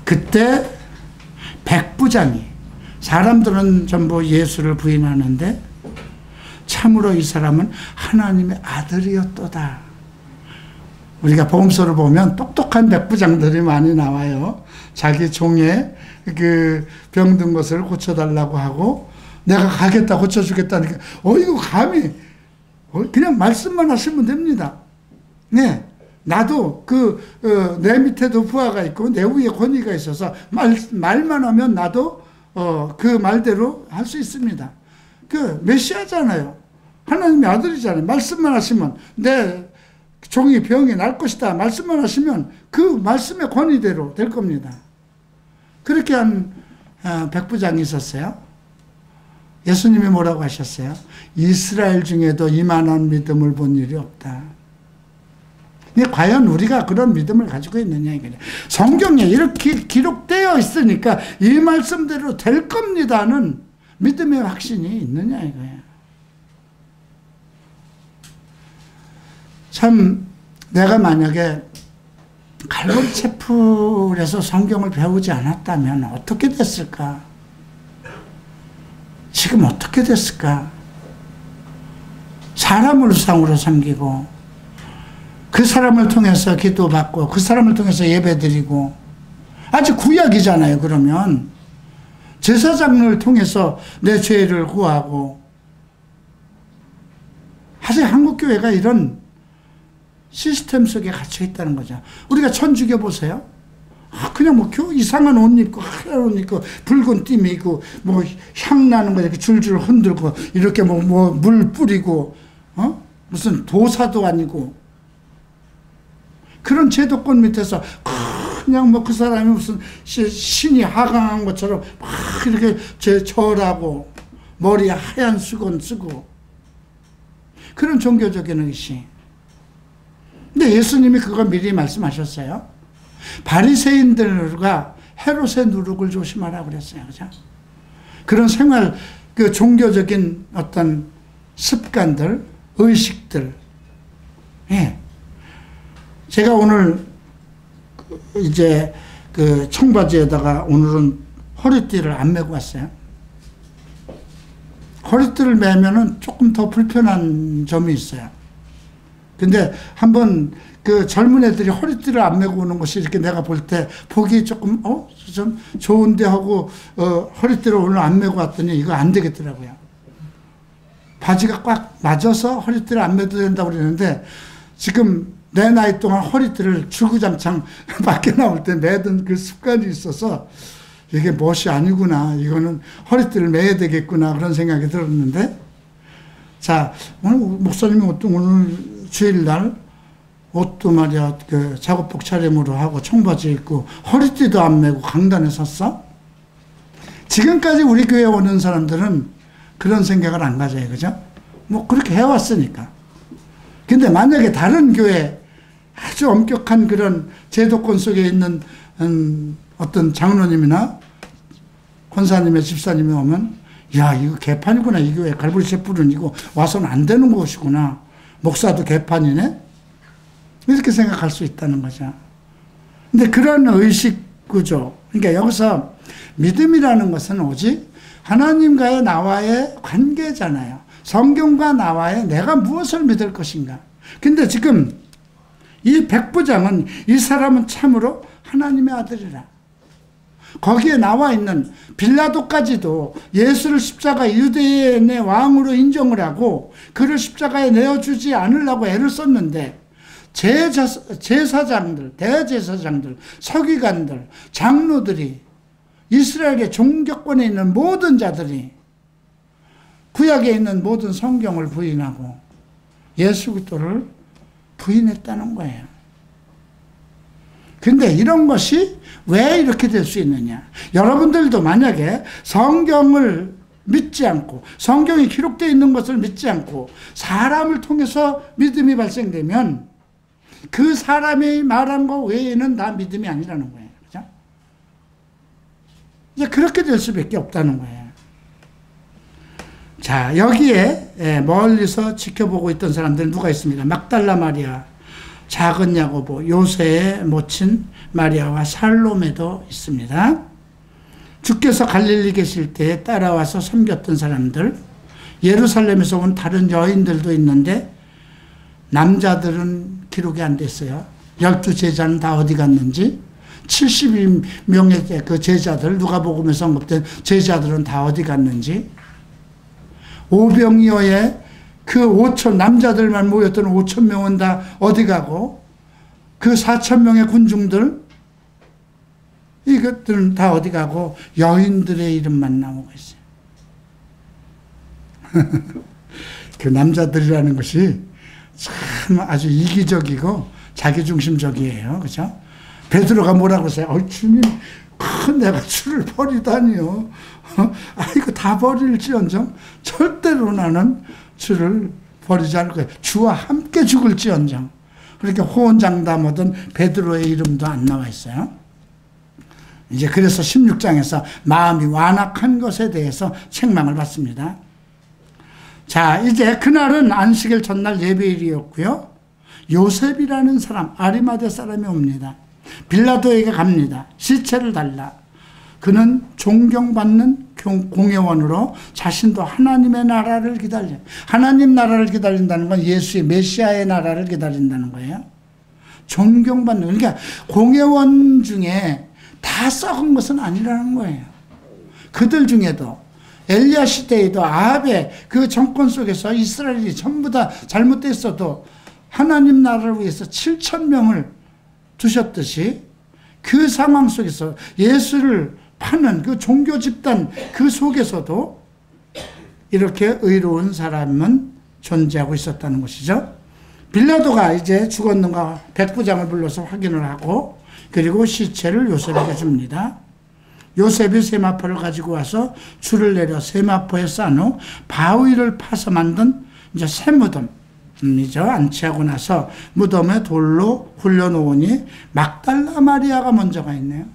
그때 백부장이, 사람들은 전부 예수를 부인하는데 참으로 이 사람은 하나님의 아들이었도다. 우리가 복음서를 보면 똑똑한 백부장들이 많이 나와요. 자기 종의 그 병든 것을 고쳐달라고 하고 내가 가겠다 고쳐주겠다니까 이거 감히 그냥 말씀만 하시면 됩니다. 네, 나도 내 밑에도 부하가 있고 내 위에 권위가 있어서 말만 하면 나도 그 말대로 할 수 있습니다. 그 메시아잖아요. 하나님의 아들이잖아요. 말씀만 하시면 내 종이 병이 날 것이다. 말씀만 하시면 그 말씀의 권위대로 될 겁니다. 그렇게 한 백부장이 있었어요. 예수님이 뭐라고 하셨어요? 이스라엘 중에도 이만한 믿음을 본 일이 없다. 과연 우리가 그런 믿음을 가지고 있느냐 이거예요. 성경에 이렇게 기록되어 있으니까 이 말씀대로 될 겁니다는 믿음의 확신이 있느냐 이거예요. 참 내가 만약에 갈보리 채플에서 성경을 배우지 않았다면 어떻게 됐을까? 지금 어떻게 됐을까? 사람을 우상으로 섬기고 그 사람을 통해서 기도받고 그 사람을 통해서 예배드리고 아직 구약이잖아요. 그러면 제사장을 통해서 내 죄를 구하고 아직 한국교회가 이런 시스템 속에 갇혀 있다는 거죠. 우리가 천주교 보세요. 그냥 뭐 이상한 옷 입고 하얀 옷 입고 붉은 띠미 있고 뭐 향 나는 거 이렇게 줄줄 흔들고 이렇게 뭐 물 뿌리고 무슨 도사도 아니고 그런 제도권 밑에서 그냥 뭐 그 사람이 무슨 신이 하강한 것처럼 막 이렇게 절하고 머리에 하얀 수건 쓰고 그런 종교적인 의식. 근데 예수님이 그거 미리 말씀하셨어요. 바리새인들과 헤롯의 누룩을 조심하라고 그랬어요. 그죠? 그런 생활, 그 종교적인 어떤 습관들, 의식들. 예. 제가 오늘 이제 그 청바지에다가 오늘은 허리띠를 안 메고 왔어요. 허리띠를 매면은 조금 더 불편한 점이 있어요. 근데 한번 그 젊은 애들이 허리띠를 안 메고 오는 것이 이렇게 내가 볼 때 보기 조금 좀 좋은데 하고 허리띠를 오늘 안 메고 왔더니 이거 안 되겠더라고요. 바지가 꽉 맞아서 허리띠를 안 매도 된다고 그러는데 지금 내 나이 동안 허리띠를 주구장창 밖에 나올 때 매던 그 습관이 있어서 이게 멋이 아니구나. 이거는 허리띠를 매야 되겠구나. 그런 생각이 들었는데 자, 오늘 목사님이 오늘 주일날 옷도 말이야 그 작업복 차림으로 하고 청바지 입고 허리띠도 안 매고 강단에 섰어? 지금까지 우리 교회에 오는 사람들은 그런 생각을 안 가져요. 그죠? 뭐 그렇게 해왔으니까. 근데 만약에 다른 교회 아주 엄격한 그런 제도권 속에 있는 어떤 장로님이나 권사님의 집사님이 오면 야 이거 개판이구나. 이 교회 갈보리 셰프는 이거 와서는 안 되는 것이구나. 목사도 개판이네? 이렇게 생각할 수 있다는 거죠. 근데 그런 의식 구조. 그러니까 여기서 믿음이라는 것은 오직 하나님과의 나와의 관계잖아요. 성경과 나와의 내가 무엇을 믿을 것인가. 근데 지금 이 백부장은 이 사람은 참으로 하나님의 아들이라. 거기에 나와 있는 빌라도까지도 예수를 십자가 유대인의 왕으로 인정을 하고 그를 십자가에 내어주지 않으려고 애를 썼는데 제사장들, 대제사장들, 서기관들, 장로들이 이스라엘의 종교권에 있는 모든 자들이 구약에 있는 모든 성경을 부인하고 예수 그리스도를 부인했다는 거예요. 근데 이런 것이 왜 이렇게 될 수 있느냐? 여러분들도 만약에 성경을 믿지 않고 성경이 기록되어 있는 것을 믿지 않고 사람을 통해서 믿음이 발생되면 그 사람이 말한 것 외에는 다 믿음이 아니라는 거예요. 그죠? 이제 그렇게 될 수밖에 없다는 거예요. 자, 여기에 멀리서 지켜보고 있던 사람들 누가 있습니까? 막달라 마리아, 작은 야고보, 요새의 모친 마리아와 살로메도 있습니다. 주께서 갈릴리 계실 때에 따라와서 섬겼던 사람들, 예루살렘에서 온 다른 여인들도 있는데 남자들은 기록이 안 됐어요. 12제자는 다 어디 갔는지, 72명의 그 제자들, 누가복음에서 언급된 제자들은 다 어디 갔는지, 오병이어의 그 5천, 남자들만 모였던 5,000명은 다 어디 가고, 그 4,000명의 군중들, 이것들은 다 어디 가고, 여인들의 이름만 나오고 있어요. 그 남자들이라는 것이 참 아주 이기적이고 자기중심적이에요. 그죠? 베드로가 뭐라고 했어요? 주님, 내가 주를 버리다니요. 이거 다 버릴지언정 절대로 나는 주를 버리지 않을 거예요. 주와 함께 죽을지언정. 그렇게 호언장담 얻은 베드로의 이름도 안 나와 있어요. 이제 그래서 16장에서 마음이 완악한 것에 대해서 책망을 받습니다. 자, 이제 그날은 안식일 전날 예배일이었고요. 요셉이라는 사람, 아리마대 사람이 옵니다. 빌라도에게 갑니다. 시체를 달라. 그는 존경받는 공회원으로 자신도 하나님의 나라를 기다려. 하나님 나라를 기다린다는 건 예수의 메시아의 나라를 기다린다는 거예요. 존경받는, 그러니까 공회원 중에 다 썩은 것은 아니라는 거예요. 그들 중에도 엘리야 시대에도 아합의 그 정권 속에서 이스라엘이 전부 다 잘못됐어도 하나님 나라를 위해서 7,000명을 두셨듯이 그 상황 속에서 예수를 파는 그 종교 집단 그 속에서도 이렇게 의로운 사람은 존재하고 있었다는 것이죠. 빌라도가 이제 죽었는가 백부장을 불러서 확인을 하고 그리고 시체를 요셉에게 줍니다. 요셉이 세마포를 가지고 와서 줄을 내려 세마포에 싼 후 바위를 파서 만든 이제 새 무덤이죠. 안치하고 나서 무덤에 돌로 굴려놓으니 막달라 마리아가 먼저가 있네요.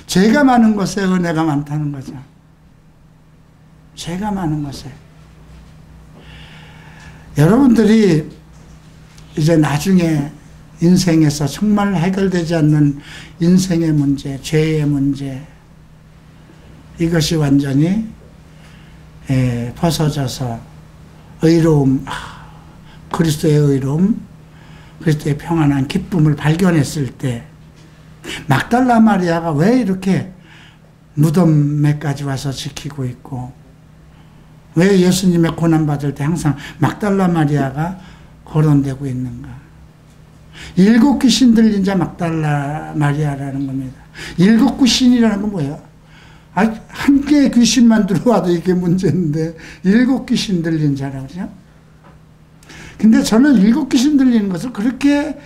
죄가 많은 것에 은혜가 많다는 거죠. 죄가 많은 것에. 여러분들이 이제 나중에 인생에서 정말 해결되지 않는 인생의 문제, 죄의 문제, 이것이 완전히 벗어져서 의로움, 그리스도의 의로움, 그리스도의 평안한 기쁨을 발견했을 때 막달라 마리아가 왜 이렇게 무덤에까지 와서 지키고 있고 왜 예수님의 고난받을 때 항상 막달라 마리아가 거론되고 있는가. 7 귀신 들린 자 막달라 마리아라는 겁니다. 7 귀신이라는 건 뭐예요? 한 개의 귀신만 들어와도 이게 문제인데 7 귀신 들린 자라고 그러죠? 근데 저는 7 귀신 들리는 것을 그렇게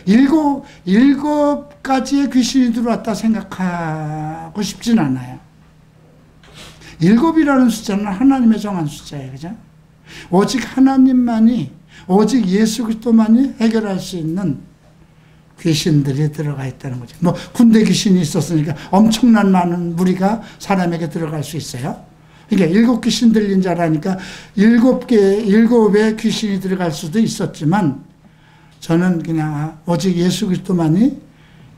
일곱 가지의 귀신이 들어왔다 생각하고 싶진 않아요. 7이라는 숫자는 하나님의 정한 숫자예요. 그죠? 오직 하나님만이 오직 예수 그리스도만이 해결할 수 있는 귀신들이 들어가 있다는 거죠. 뭐 군대 귀신이 있었으니까 엄청난 많은 무리가 사람에게 들어갈 수 있어요. 그러니까 7 귀신 들린 자라니까 7의 귀신이 들어갈 수도 있었지만 저는 그냥 오직 예수 그리스도만이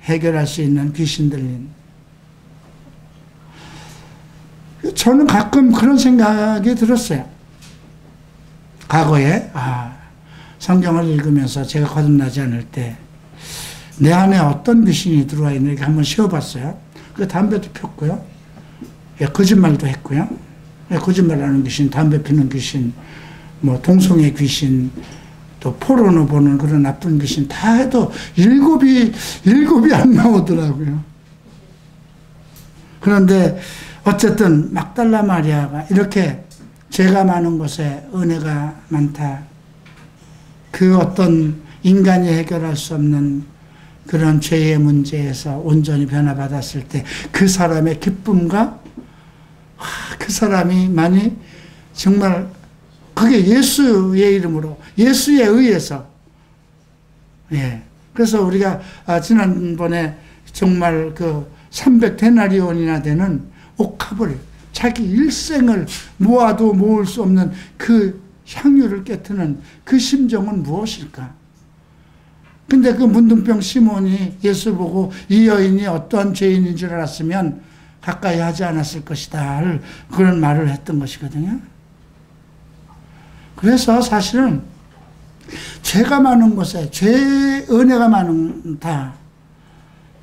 해결할 수 있는 귀신 들린. 저는 가끔 그런 생각이 들었어요. 과거에 성경을 읽으면서 제가 거듭나지 않을 때 내 안에 어떤 귀신이 들어와 있는지 한번 쉬어봤어요. 그 담배도 폈고요. 거짓말도 했고요. 거짓말하는 귀신, 담배 피는 귀신, 뭐 동성애 귀신, 또 포르노 보는 그런 나쁜 귀신 다 해도 7이 안 나오더라고요. 그런데 어쨌든 막달라 마리아가 이렇게 죄가 많은 곳에 은혜가 많다. 그 어떤 인간이 해결할 수 없는 그런 죄의 문제에서 온전히 변화받았을 때 그 사람의 기쁨과 그 사람이 많이 정말 그게 예수의 이름으로 예수에 의해서 그래서 우리가 지난번에 정말 그 300데나리온이나 되는 옥합을 자기 일생을 모아도 모을 수 없는 그 향유를 깨트는 그 심정은 무엇일까? 근데 그 문둥병 시몬이 예수 보고 이 여인이 어떠한 죄인인 줄 알았으면 가까이 하지 않았을 것이다. 그런 말을 했던 것이거든요. 그래서 사실은 죄가 많은 곳에 죄의 은혜가 많다.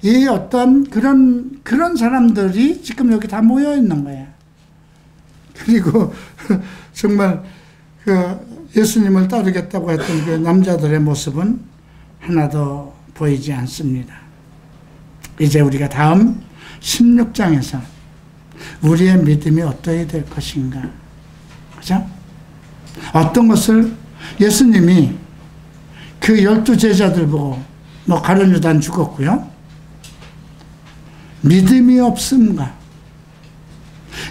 이 어떤 그런 사람들이 지금 여기 다 모여 있는 거예요. 그리고 정말 그 예수님을 따르겠다고 했던 그 남자들의 모습은 하나도 보이지 않습니다. 이제 우리가 다음 16장에서 우리의 믿음이 어떠해야 될 것인가. 그죠? 어떤 것을 예수님이 그 12제자들 보고 가룟 유다는 죽었고요. 믿음이 없음과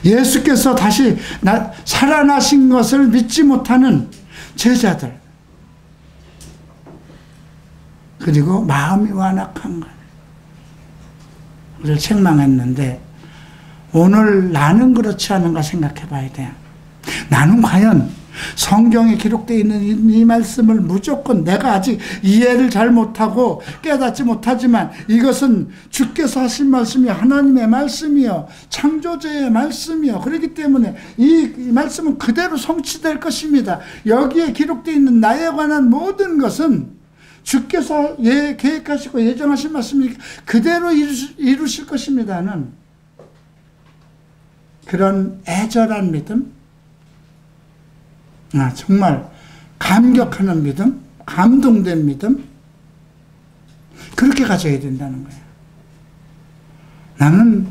예수께서 다시 살아나신 것을 믿지 못하는 제자들, 그리고 마음이 완악한 것을 책망했는데, 오늘 나는 그렇지 않은가 생각해 봐야 돼요. 나는 과연 성경에 기록되어 있는 이 말씀을 무조건 내가 아직 이해를 잘 못하고 깨닫지 못하지만 이것은 주께서 하신 말씀이 하나님의 말씀이요, 창조주의 말씀이요, 그렇기 때문에 이 말씀은 그대로 성취될 것입니다. 여기에 기록되어 있는 나에 관한 모든 것은 주께서 계획하시고 예정하신 말씀이 그대로 이루실 것입니다는 그런 애절한 믿음, 정말 감격하는 믿음, 감동된 믿음, 그렇게 가져야 된다는 거예요. 나는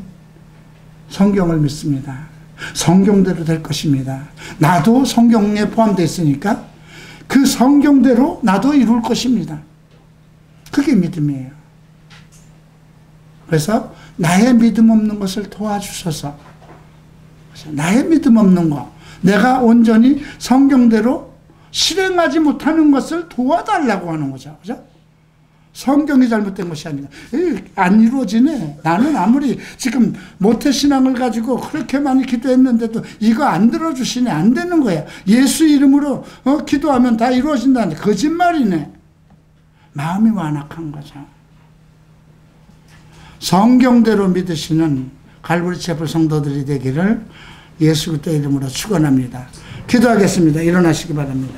성경을 믿습니다. 성경대로 될 것입니다. 나도 성경에 포함되어 있으니까 그 성경대로 나도 이룰 것입니다. 그게 믿음이에요. 그래서 나의 믿음 없는 것을 도와주셔서, 나의 믿음 없는 것, 내가 온전히 성경대로 실행하지 못하는 것을 도와달라고 하는 거죠. 그죠? 성경이 잘못된 것이 아니라 안 이루어지네. 나는 아무리 지금 모태신앙을 가지고 그렇게 많이 기도했는데도 이거 안 들어주시네. 안 되는 거야. 예수 이름으로 기도하면 다 이루어진다는데 거짓말이네. 마음이 완악한 거죠. 성경대로 믿으시는 갈보리 채플 성도들이 되기를 예수 그리스도 이름으로 축원합니다. 기도하겠습니다. 일어나시기 바랍니다.